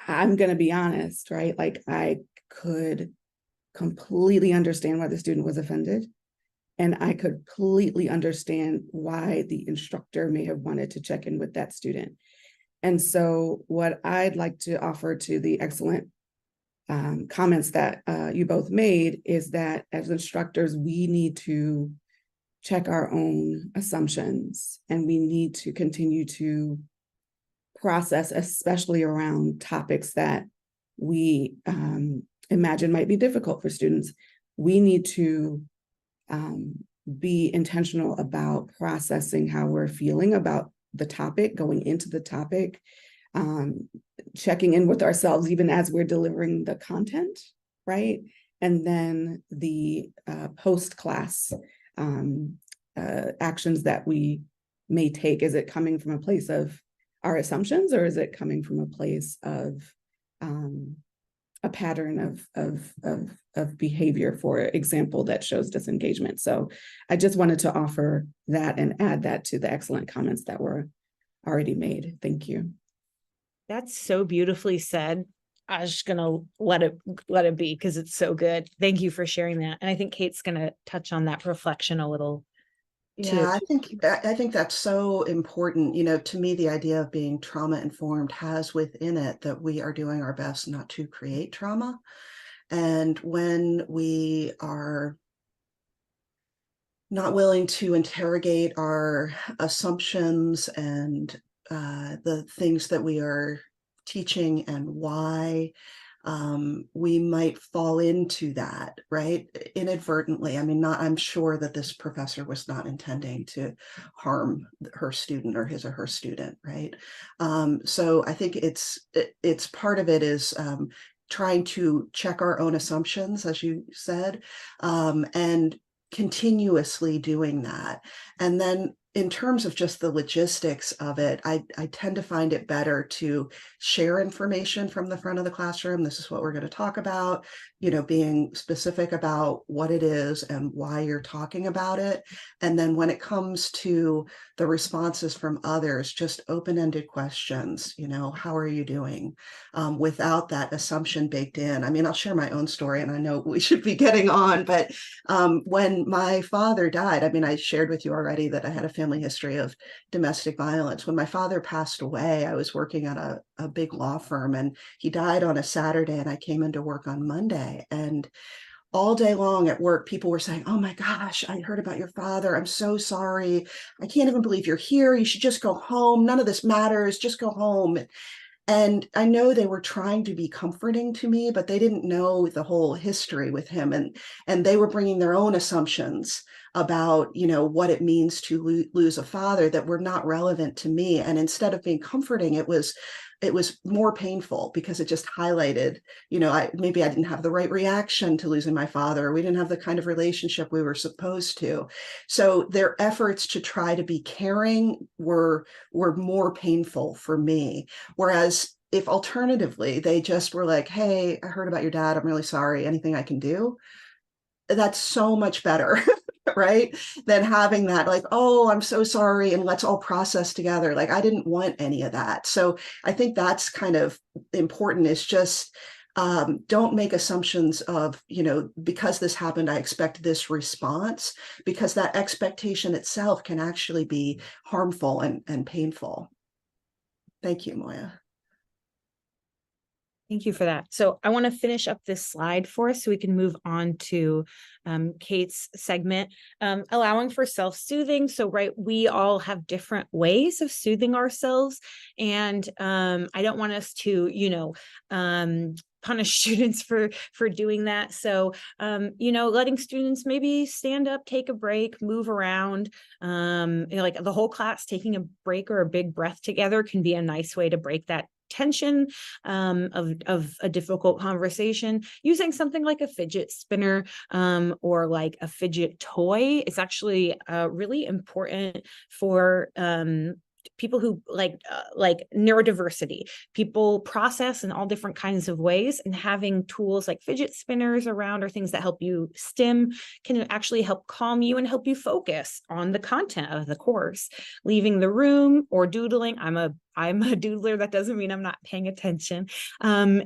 I'm going to be honest, right? Like, I could completely understand why the student was offended. And I could completely understand why the instructor may have wanted to check in with that student. And so what I'd like to offer to the excellent comments that you both made is that as instructors, we need to check our own assumptions, and we need to continue to process, especially around topics that we imagine might be difficult for students. We need to be intentional about processing how we're feeling about the topic, going into the topic, checking in with ourselves even as we're delivering the content, right? And then the post-class actions that we may take. Is it coming from a place of our assumptions, or is it coming from a place of a pattern of behavior, for example, that shows disengagement? So I just wanted to offer that and add that to the excellent comments that were already made. Thank you. That's so beautifully said. I was just gonna let it be because it's so good. Thank you for sharing that. And I think Kate's gonna touch on that reflection a little. Yeah, I think that's so important. To me, the idea of being trauma informed has within it that we are doing our best not to create trauma. And when we are not willing to interrogate our assumptions and the things that we are teaching and why, we might fall into that, right? Inadvertently. I mean, I'm sure that this professor was not intending to harm her student or his or her student, right? So I think it's part of it is trying to check our own assumptions, as you said, and continuously doing that. And then in terms of just the logistics of it, I tend to find it better to share information from the front of the classroom. This is what we're going to talk about, being specific about what it is and why you're talking about it. And then when it comes to the responses from others, just open-ended questions, how are you doing? Without that assumption baked in. I mean, I'll share my own story, and I know we should be getting on, but when my father died, I mean, I shared with you already that I had a family history of domestic violence. When my father passed away, I was working at a big law firm, and he died on a Saturday, and I came into work on Monday. And all day long at work, people were saying, "Oh my gosh, I heard about your father. I'm so sorry. I can't even believe you're here. You should just go home. None of this matters. Just go home." And I know they were trying to be comforting to me, but they didn't know the whole history with him. And they were bringing their own assumptions about, what it means to lose a father that were not relevant to me. And instead of being comforting, it was more painful because it just highlighted, maybe I didn't have the right reaction to losing my father. We didn't have the kind of relationship we were supposed to. So their efforts to try to be caring were more painful for me. Whereas if alternatively, they just were like, "Hey, I heard about your dad. I'm really sorry. Anything I can do?" That's so much better. Right? Than having that like, "Oh, I'm so sorry, and let's all process together." Like, I didn't want any of that. So I think that's kind of important, is just don't make assumptions of, because this happened, I expect this response, because that expectation itself can actually be harmful and painful. Thank you, Moya. Thank you for that. So I want to finish up this slide for us so we can move on to Kate's segment, allowing for self-soothing. So, right, we all have different ways of soothing ourselves. And I don't want us to, punish students for doing that. So, letting students maybe stand up, take a break, move around, like the whole class taking a break or a big breath together can be a nice way to break that tension of a difficult conversation. Using something like a fidget spinner or like a fidget toy is actually really important for people who like neurodiversity. People process in all different kinds of ways, and having tools like fidget spinners around or things that help you stim can actually help calm you and help you focus on the content of the course. Leaving the room or doodling. I'm a doodler. That doesn't mean I'm not paying attention.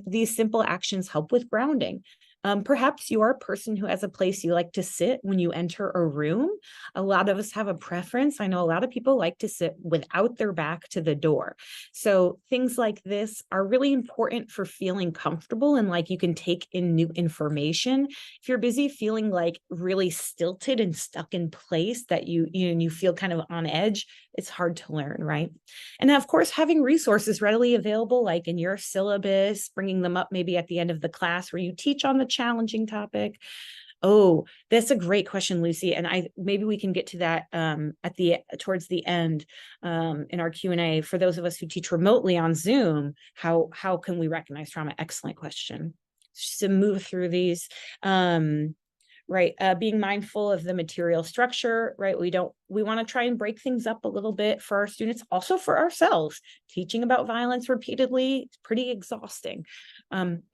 These simple actions help with grounding. Perhaps you are a person who has a place you like to sit when you enter a room. A lot of us have a preference. I know a lot of people like to sit without their back to the door. So things like this are really important for feeling comfortable and like you can take in new information. If you're busy feeling like really stilted and stuck in place, that you feel kind of on edge, it's hard to learn, right? And of course, having resources readily available, like in your syllabus, bringing them up maybe at the end of the class where you teach on the challenging topic. Oh, that's a great question, Lucy. And maybe we can get to that towards the end in our Q&A. For those of us who teach remotely on Zoom, how can we recognize trauma? Excellent question. Just to move through these. Right. Being mindful of the material structure, right? We want to try and break things up a little bit for our students, also for ourselves. Teaching about violence repeatedly is pretty exhausting.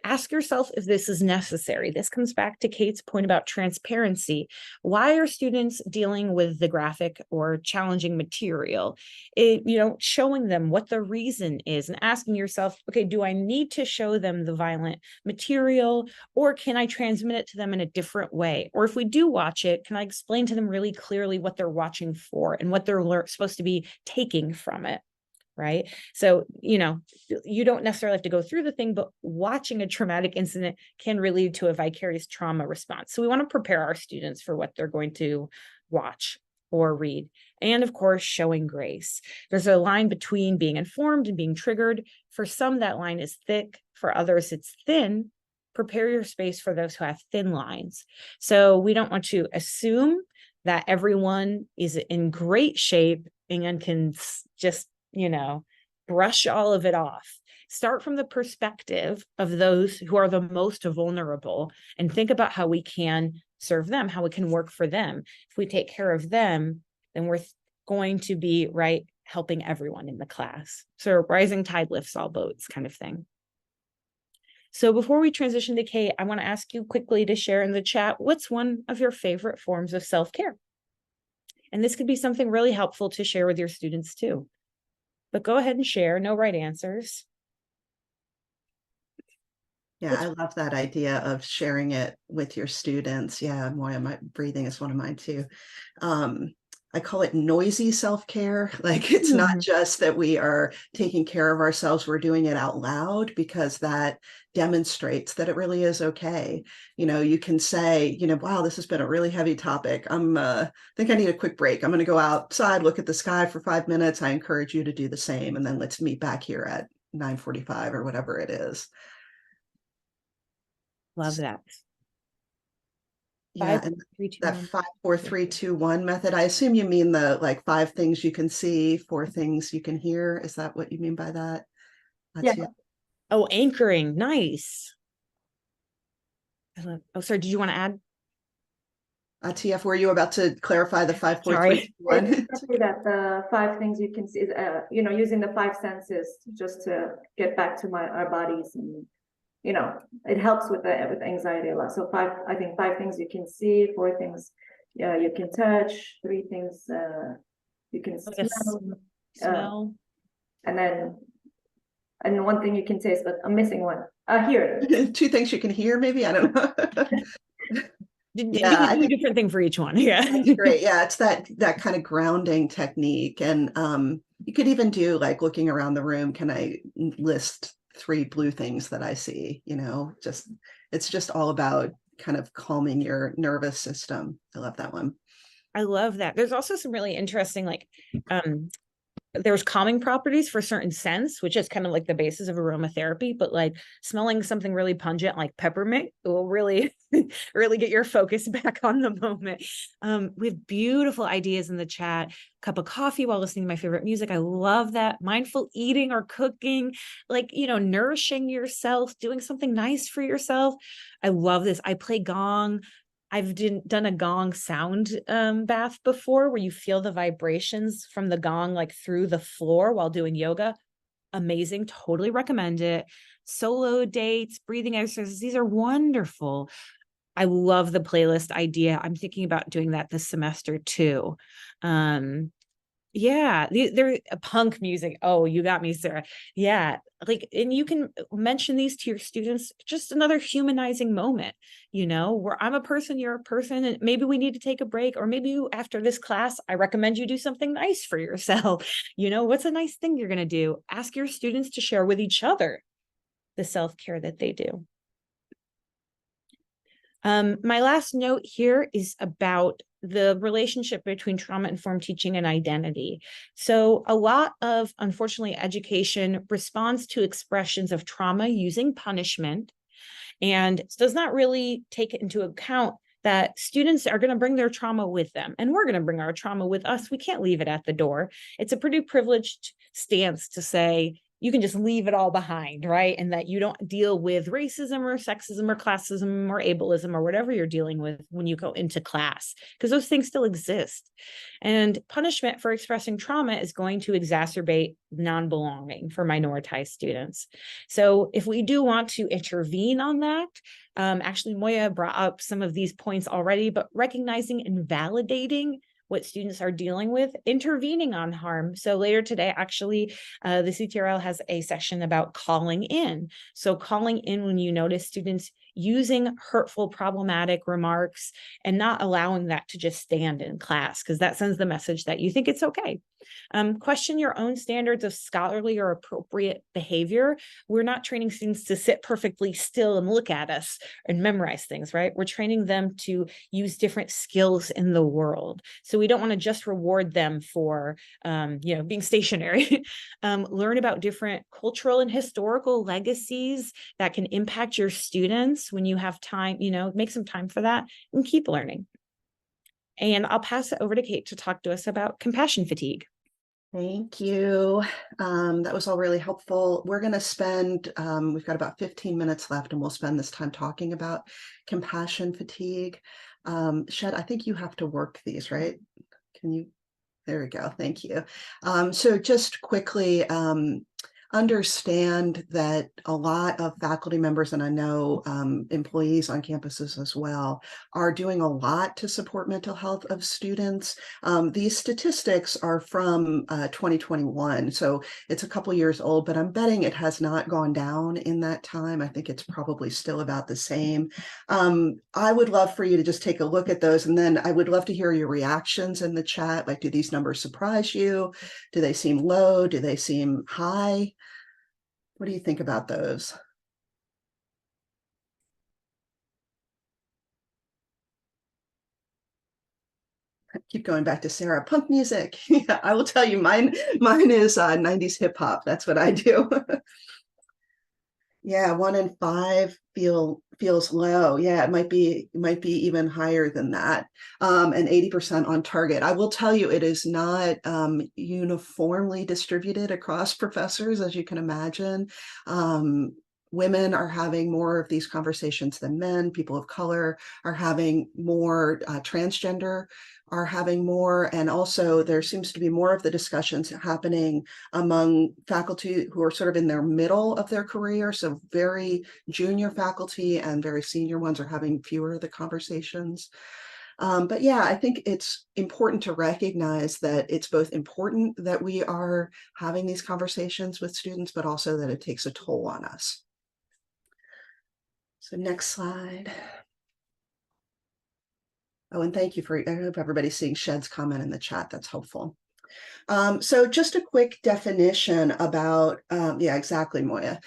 Ask yourself if this is necessary. This comes back to Kate's point about transparency. Why are students dealing with the graphic or challenging material? Showing them what the reason is and asking yourself, okay, do I need to show them the violent material, or can I transmit it to them in a different way? Or if we do watch it, can I explain to them really clearly what they're watching for and what they're supposed to be taking from it? Right. So, you don't necessarily have to go through the thing, but watching a traumatic incident can really lead to a vicarious trauma response. So we want to prepare our students for what they're going to watch or read. And of course, showing grace. There's a line between being informed and being triggered. For some, that line is thick. For others, it's thin. prepare your space for those who have thin lines. So we don't want to assume that everyone is in great shape and can just, brush all of it off. Start from the perspective of those who are the most vulnerable and think about how we can serve them, how we can work for them. If we take care of them, then we're going to be helping everyone in the class. So rising tide lifts all boats kind of thing. So before we transition to Kate, I want to ask you quickly to share in the chat, what's one of your favorite forms of self-care? And this could be something really helpful to share with your students too. But go ahead and share, no right answers. Yeah, I love that idea of sharing it with your students. Yeah, my breathing is one of mine too. I call it noisy self-care. Like, it's not just that we are taking care of ourselves, we're doing it out loud, because that demonstrates that it really is okay. You can say, wow, this has been a really heavy topic. I think I need a quick break. I'm going to go outside, look at the sky for 5 minutes. I encourage you to do the same. And then let's meet back here at 9:45 or whatever it is. Love that. Yeah, and that 5, 4, 3, 2, 1 method. I assume you mean the 5 things you can see, 4 things you can hear. Is that what you mean by that? Yeah. Oh, anchoring. Nice. Oh, sorry. Did you want to add? TF, were you about to clarify the 5, 4, 3, 2, 1? Exactly that. The 5 things you can see, using the 5 senses just to get back to our bodies, and it helps with anxiety a lot. So 5 things you can see, 4 things you can touch, 3 things you can smell, and 1 thing you can taste, but I'm missing 1. Hear. 2 things you can hear, maybe, I don't know. Do a different thing for each one. Yeah, that's great. Yeah, it's that kind of grounding technique. And you could even do looking around the room. Can I list 3 blue things that I see? It's just all about kind of calming your nervous system. I love that one. I love that. There's also some really interesting there's calming properties for certain scents, which is kind of like the basis of aromatherapy, but smelling something really pungent like peppermint will really, really get your focus back on the moment. We have beautiful ideas in the chat. Cup of coffee while listening to my favorite music. I love that. Mindful eating or cooking, nourishing yourself, doing something nice for yourself. I love this. I play gong. I've done a gong sound bath before, where you feel the vibrations from the gong through the floor while doing yoga. Amazing. Totally recommend it. Solo dates, breathing exercises. These are wonderful. I love the playlist idea. I'm thinking about doing that this semester too. Yeah, they're punk music. Oh, you got me, Sarah. Yeah, and you can mention these to your students, just another humanizing moment, where I'm a person, you're a person, and maybe we need to take a break, or maybe after this class, I recommend you do something nice for yourself. What's a nice thing you're going to do? Ask your students to share with each other the self-care that they do. My last note here is about the relationship between trauma-informed teaching and identity. So a lot of, unfortunately, education responds to expressions of trauma using punishment, and does not really take into account that students are going to bring their trauma with them, and we're going to bring our trauma with us. We can't leave it at the door. It's a pretty privileged stance to say, you can just leave it all behind, right? And that you don't deal with racism or sexism or classism or ableism or whatever you're dealing with when you go into class, because those things still exist. And punishment for expressing trauma is going to exacerbate non-belonging for minoritized students. So if we do want to intervene on that, actually Moya brought up some of these points already, but recognizing and validating what students are dealing with, intervening on harm. So later today, actually, the CTRL has a section about calling in. So calling in when you notice students using hurtful, problematic remarks and not allowing that to just stand in class, because that sends the message that you think it's okay. Question your own standards of scholarly or appropriate behavior. We're not training students to sit perfectly still and look at us and memorize things, right? We're training them to use different skills in the world. So we don't want to just reward them for, being stationary. Learn about different cultural and historical legacies that can impact your students. moments when you have time, make some time for that and keep learning. And I'll pass it over to Kate to talk to us about compassion fatigue. Thank you. That was all really helpful. We're going to spend, we've got about 15 minutes left, and we'll spend this time talking about compassion fatigue. Shed, I think you have to work these, right? Can you? There we go. Thank you. So just quickly, understand that a lot of faculty members, and I know employees on campuses as well, are doing a lot to support mental health of students. These statistics are from 2021, so it's a couple years old, but I'm betting it has not gone down in that time. I think it's probably still about the same. I would love for you to just take a look at those, and then I would love to hear your reactions in the chat. Like, do these numbers surprise you? Do they seem low? Do they seem high? What do you think about those? Keep going back to Sarah. Punk music. Yeah, I will tell you, mine is 90s hip hop. That's what I do. Yeah, 1 in 5 feels low. Yeah, it might be even higher than that. And 80% on target. I will tell you, it is not uniformly distributed across professors, as you can imagine. Women are having more of these conversations than men. People of color are having more, transgender are having more. And also there seems to be more of the discussions happening among faculty who are sort of in their middle of their career. So very junior faculty and very senior ones are having fewer of the conversations. But yeah, I think it's important to recognize that it's both important that we are having these conversations with students, but also that it takes a toll on us. So next slide. Oh, and thank you I hope everybody's seeing Shed's comment in the chat. That's helpful. So just a quick definition about, yeah, exactly, Moya.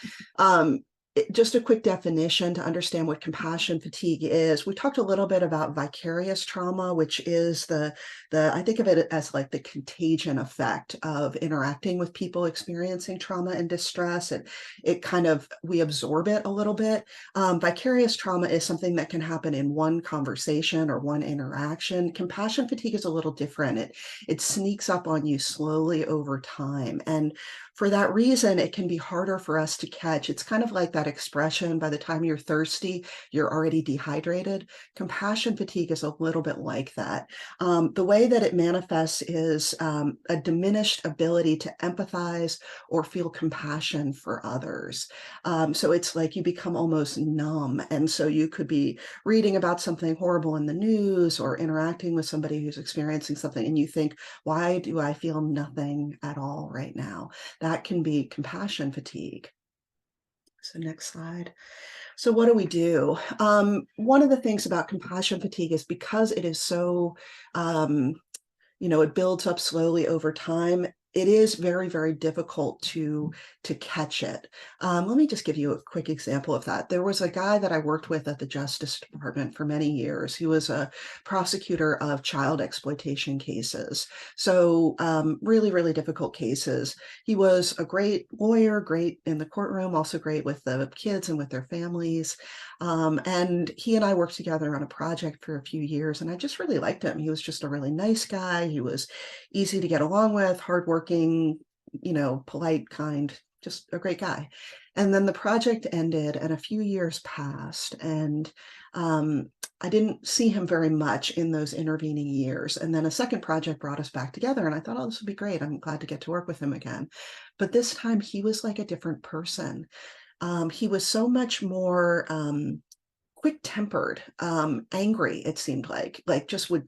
Just a quick definition to understand what compassion fatigue is. We talked a little bit about vicarious trauma, which is I think of it as like the contagion effect of interacting with people experiencing trauma and distress. It kind of, we absorb it a little bit. Vicarious trauma is something that can happen in one conversation or one interaction. Compassion fatigue is a little different. It sneaks up on you slowly over time. And for that reason, it can be harder for us to catch. It's kind of like that expression, by the time you're thirsty, you're already dehydrated. Compassion fatigue is a little bit like that. The way that it manifests is a diminished ability to empathize or feel compassion for others. So it's like you become almost numb. And so you could be reading about something horrible in the news or interacting with somebody who's experiencing something, and you think, why do I feel nothing at all right now? That can be compassion fatigue. So next slide. So what do we do? One of the things about compassion fatigue is because it is so, it builds up slowly over time. It is very, very difficult to catch it. Let me just give you a quick example of that. There was a guy that I worked with at the Justice Department for many years. He was a prosecutor of child exploitation cases. So really, really difficult cases. He was a great lawyer, great in the courtroom, also great with the kids and with their families. And he and I worked together on a project for a few years, and I just really liked him. He was just a really nice guy. He was easy to get along with, hardworking, polite, kind, just a great guy. And then the project ended and a few years passed, and I didn't see him very much in those intervening years. And then a second project brought us back together, and I thought, oh, this would be great. I'm glad to get to work with him again. But this time he was like a different person. He was so much more quick-tempered, angry, it seemed like just would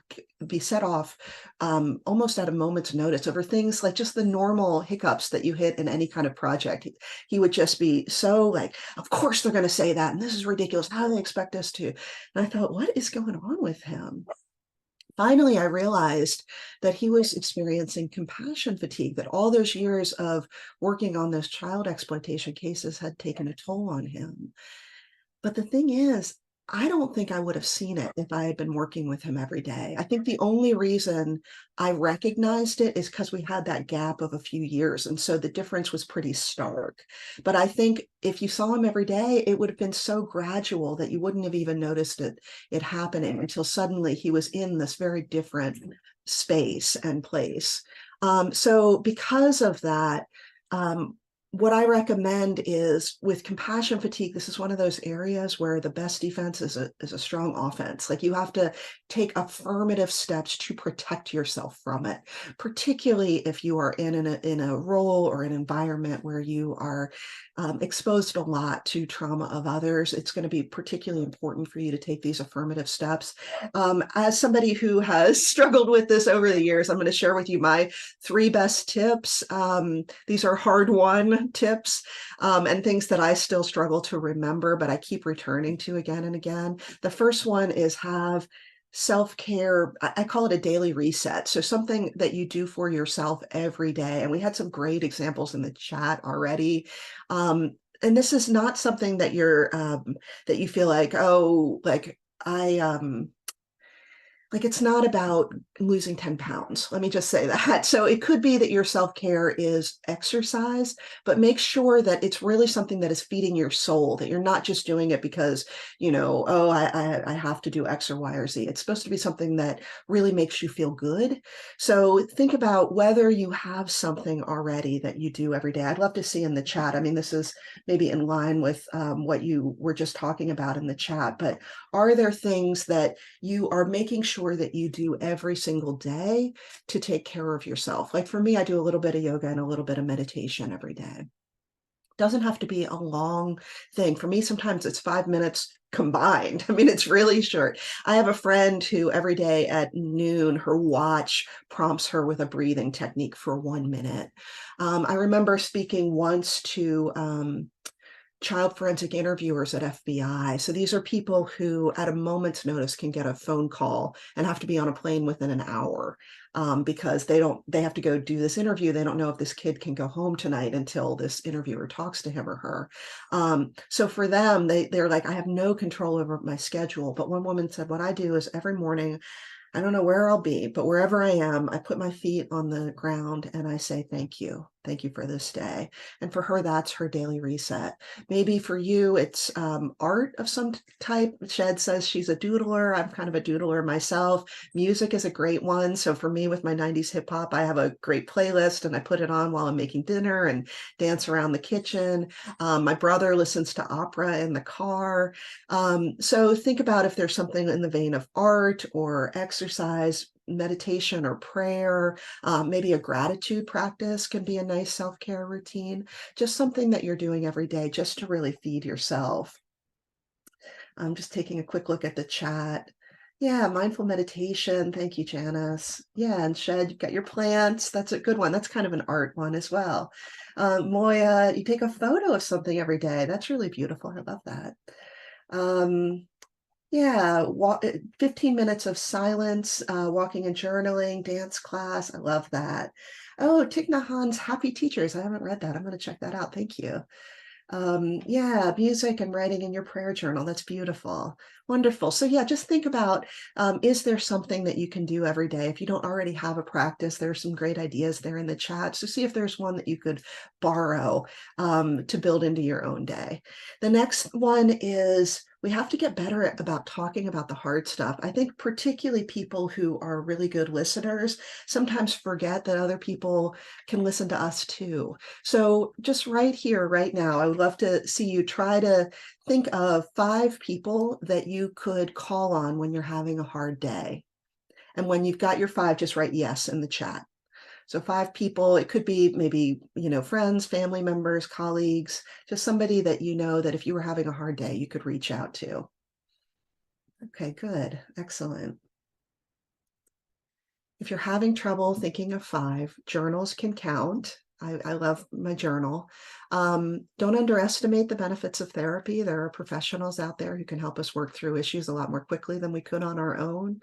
be set off almost at a moment's notice over things like just the normal hiccups that you hit in any kind of project. He would just be so like, of course they're going to say that, and this is ridiculous. How do they expect us to? And I thought, what is going on with him? Finally, I realized that he was experiencing compassion fatigue, that all those years of working on those child exploitation cases had taken a toll on him. But the thing is, I don't think I would have seen it if I had been working with him every day. I think the only reason I recognized it is because we had that gap of a few years. And so the difference was pretty stark. But I think if you saw him every day, it would have been so gradual that you wouldn't have even noticed it happening until suddenly he was in this very different space and place. So because of that, what I recommend is with compassion fatigue, this is one of those areas where the best defense is a strong offense. Like you have to take affirmative steps to protect yourself from it, particularly if you are in a role or an environment where you are exposed a lot to trauma of others. It's going to be particularly important for you to take these affirmative steps. As somebody who has struggled with this over the years, I'm going to share with you my 3 best tips. These are hard-won tips and things that I still struggle to remember, but I keep returning to again and again. The first one is have self-care. I call it a daily reset. So something that you do for yourself every day. And we had some great examples in the chat already. And this is not something that you're that you feel like, oh, like it's not about losing 10 pounds. Let me just say that. So it could be that your self-care is exercise, but make sure that it's really something that is feeding your soul, that you're not just doing it because, you know, oh, I have to do X or Y or Z. It's supposed to be something that really makes you feel good. So think about whether you have something already that you do every day. I'd love to see in the chat. I mean, this is maybe in line with what you were just talking about in the chat, but are there things that you are making sure that you do every single day to take care of yourself? Like for me, I do a little bit of yoga and a little bit of meditation every day. Doesn't have to be a long thing. For me, sometimes it's 5 minutes combined. I mean, it's really short. I have a friend who every day at noon, her watch prompts her with a breathing technique for 1 minute. I remember speaking once to child forensic interviewers at FBI. So these are people who at a moment's notice can get a phone call and have to be on a plane within an hour because they have to go do this interview. They don't know if this kid can go home tonight until this interviewer talks to him or her. So for them, they're like, I have no control over my schedule. But one woman said, what I do is every morning, I don't know where I'll be, but wherever I am, I put my feet on the ground and I say, thank you. Thank you for this day. And for her, that's her daily reset. Maybe for you, it's art of some type. Shed says she's a doodler. I'm kind of a doodler myself. Music is a great one. So for me, with my 90s hip hop, I have a great playlist and I put it on while I'm making dinner and dance around the kitchen. My brother listens to opera in the car. So think about if there's something in the vein of art or exercise, meditation or prayer, maybe a gratitude practice can be a nice self-care routine, just something that you're doing every day just to really feed yourself. I'm just taking a quick look at the chat. Yeah, mindful meditation. Thank you, Janice. Yeah, and Shed, you've got your plants. That's a good one. That's kind of an art one as well. Moya, you take a photo of something every day. That's really beautiful. I love that. Yeah, 15 minutes of silence, walking and journaling, dance class. I love that. Oh, Thich Nhat Hanh's Happy Teachers. I haven't read that. I'm going to check that out. Thank you. Yeah, music and writing in your prayer journal. That's beautiful. Wonderful. So yeah, just think about, is there something that you can do every day? If you don't already have a practice, there are some great ideas there in the chat. So see if there's one that you could borrow to build into your own day. The next one is we have to get better about talking about the hard stuff. I think particularly people who are really good listeners sometimes forget that other people can listen to us too. So just right here, right now, I would love to see you try to think of 5 people that you could call on when you're having a hard day. And when you've got your 5, just write yes in the chat. So 5 people, it could be maybe, you know, friends, family members, colleagues, just somebody that you know that if you were having a hard day, you could reach out to. Okay, good. Excellent. If you're having trouble thinking of 5, journals can count. I love my journal. Don't underestimate the benefits of therapy. There are professionals out there who can help us work through issues a lot more quickly than we could on our own.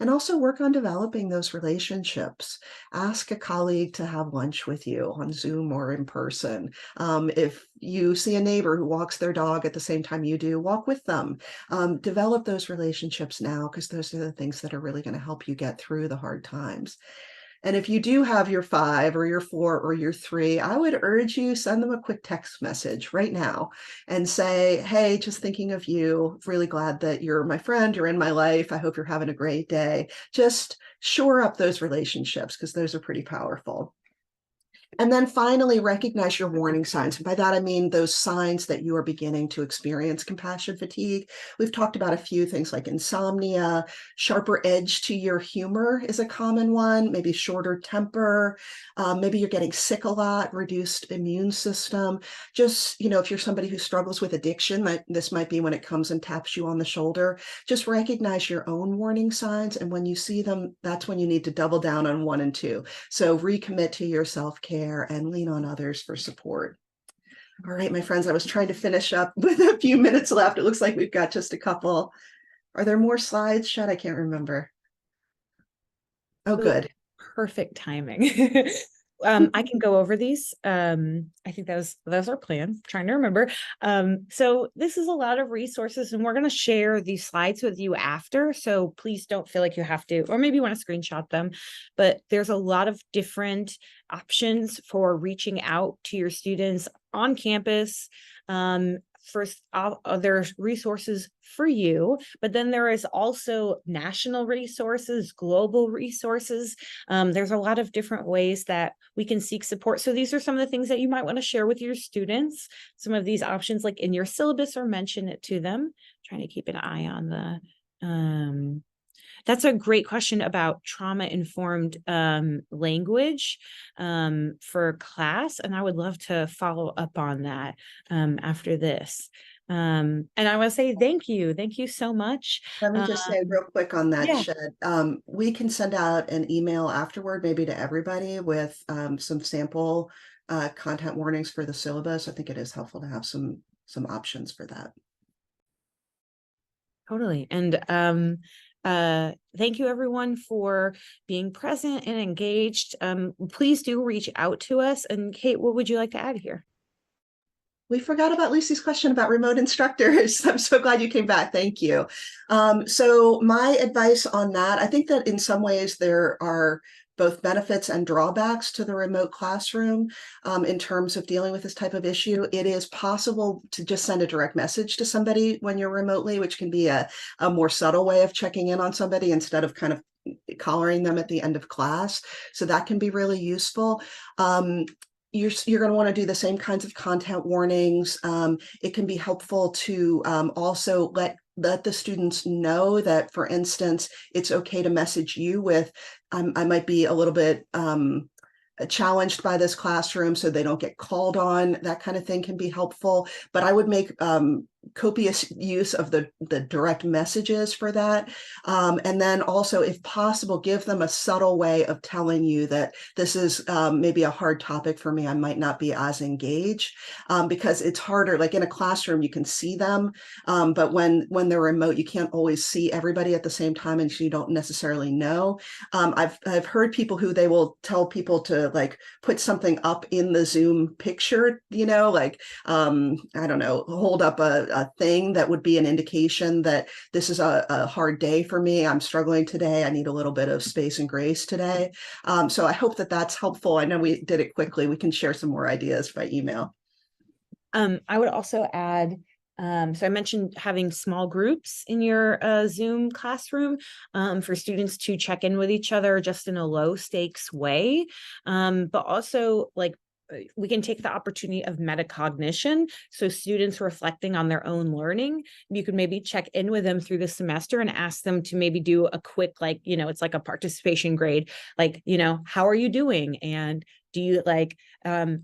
And also work on developing those relationships. Ask a colleague to have lunch with you on Zoom or in person. If you see a neighbor who walks their dog at the same time you do, walk with them. Develop those relationships now, because those are the things that are really going to help you get through the hard times. And if you do have your 5 or your 4 or your 3, I would urge you, send them a quick text message right now and say, hey, just thinking of you, really glad that you're my friend, you're in my life. I hope you're having a great day. Just shore up those relationships, because those are pretty powerful. And then finally, recognize your warning signs. And by that, I mean those signs that you are beginning to experience compassion fatigue. We've talked about a few things like insomnia, sharper edge to your humor is a common one, maybe shorter temper, maybe you're getting sick a lot, reduced immune system. Just, if you're somebody who struggles with addiction, this might be when it comes and taps you on the shoulder. Just recognize your own warning signs. And when you see them, that's when you need to double down on 1 and 2. So recommit to your self-care and lean on others for support. All right, my friends, I was trying to finish up with a few minutes left. It looks like we've got just a couple. Are there more slides, Shed? I can't remember. Oh, good. Perfect timing. I can go over these. I think that was our plan. Trying to remember. So this is a lot of resources, and we're going to share these slides with you after. So please don't feel like you have to, or maybe you want to screenshot them. But there's a lot of different options for reaching out to your students on campus. First, there's resources for you, but then there is also national resources, global resources. There's a lot of different ways that we can seek support. So these are some of the things that you might want to share with your students. Some of these options, like in your syllabus, or mention it to them. Trying to keep an eye on the that's a great question about trauma-informed language for class, and I would love to follow up on that after this. And I want to say thank you so much. Let me just say real quick on that, yeah. Shed. We can send out an email afterward, maybe to everybody, with some sample content warnings for the syllabus. I think it is helpful to have some options for that. Totally. And thank you everyone for being present and engaged. Please do reach out to us. And Kate, what would you like to add here? We forgot about Lucy's question about remote instructors. I'm so glad you came back. Thank you. So my advice on that, I think that in some ways there are both benefits and drawbacks to the remote classroom in terms of dealing with this type of issue. It is possible to just send a direct message to somebody when you're remotely, which can be a more subtle way of checking in on somebody instead of kind of collaring them at the end of class. So that can be really useful. You're going to want to do the same kinds of content warnings. It can be helpful to also let the students know that, for instance, it's okay to message you with, I might be a little bit challenged by this classroom, so they don't get called on. That kind of thing can be helpful. But I would make copious use of the direct messages for that. And then also, if possible, give them a subtle way of telling you that this is maybe a hard topic for me. I might not be as engaged because it's harder. Like in a classroom, you can see them, but when they're remote, you can't always see everybody at the same time, and so you don't necessarily know. I've heard people who they will tell people to like put something up in the Zoom picture, like I don't know, hold up a thing that would be an indication that this is a hard day for me. I'm struggling today. I need a little bit of space and grace today. So I hope that that's helpful. I know we did it quickly. We can share some more ideas by email. I would also add, so I mentioned having small groups in your Zoom classroom for students to check in with each other just in a low stakes way, but also like we can take the opportunity of metacognition. So students reflecting on their own learning, you could maybe check in with them through the semester and ask them to maybe do a quick, like, it's like a participation grade, like, how are you doing? And Do you like,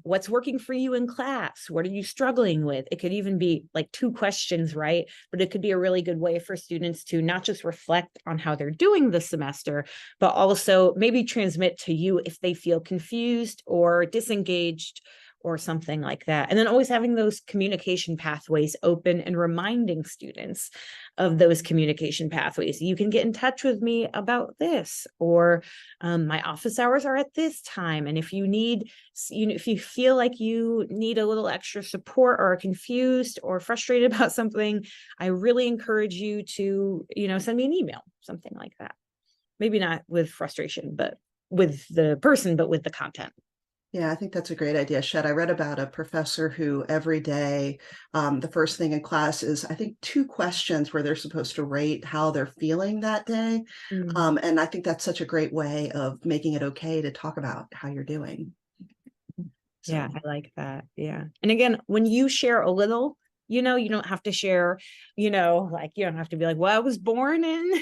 what's working for you in class? What are you struggling with? It could even be like 2 questions, right? But it could be a really good way for students to not just reflect on how they're doing this semester, but also maybe transmit to you if they feel confused or disengaged or something like that. And then always having those communication pathways open and reminding students of those communication pathways. You can get in touch with me about this, or my office hours are at this time. And if you need, if you feel like you need a little extra support or are confused or frustrated about something, I really encourage you to, send me an email, something like that. Maybe not with frustration, but with the person, but with the content. Yeah, I think that's a great idea, Shed. I read about a professor who every day, the first thing in class is, I think, 2 questions where they're supposed to rate how they're feeling that day. And I think that's such a great way of making it okay to talk about how you're doing. So. Yeah, I like that. Yeah. And again, when you share a little, you don't have to share, like, you don't have to be like, well, I was born in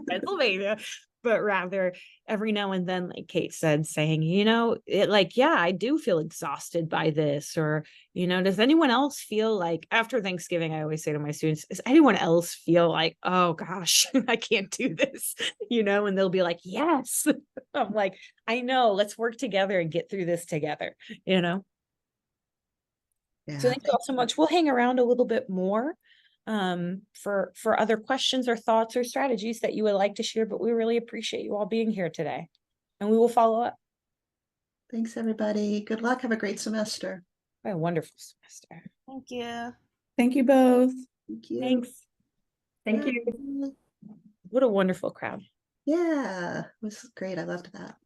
Pennsylvania, but rather every now and then, like Kate said, saying, it like, yeah, I do feel exhausted by this, or, does anyone else feel like, after Thanksgiving, I always say to my students, does anyone else feel like, oh gosh, I can't do this, and they'll be like, yes. I'm like, I know, let's work together and get through this together, Yeah, So thank you all so much. We'll hang around a little bit more for other questions or thoughts or strategies that you would like to share, but we really appreciate you all being here today, and we will follow up. Thanks, everybody. Good luck. Have a great semester. A wonderful semester. Thank you. Thank you both. Thank you. Thanks. Thank you. What a wonderful crowd. Yeah, it was great. I loved that.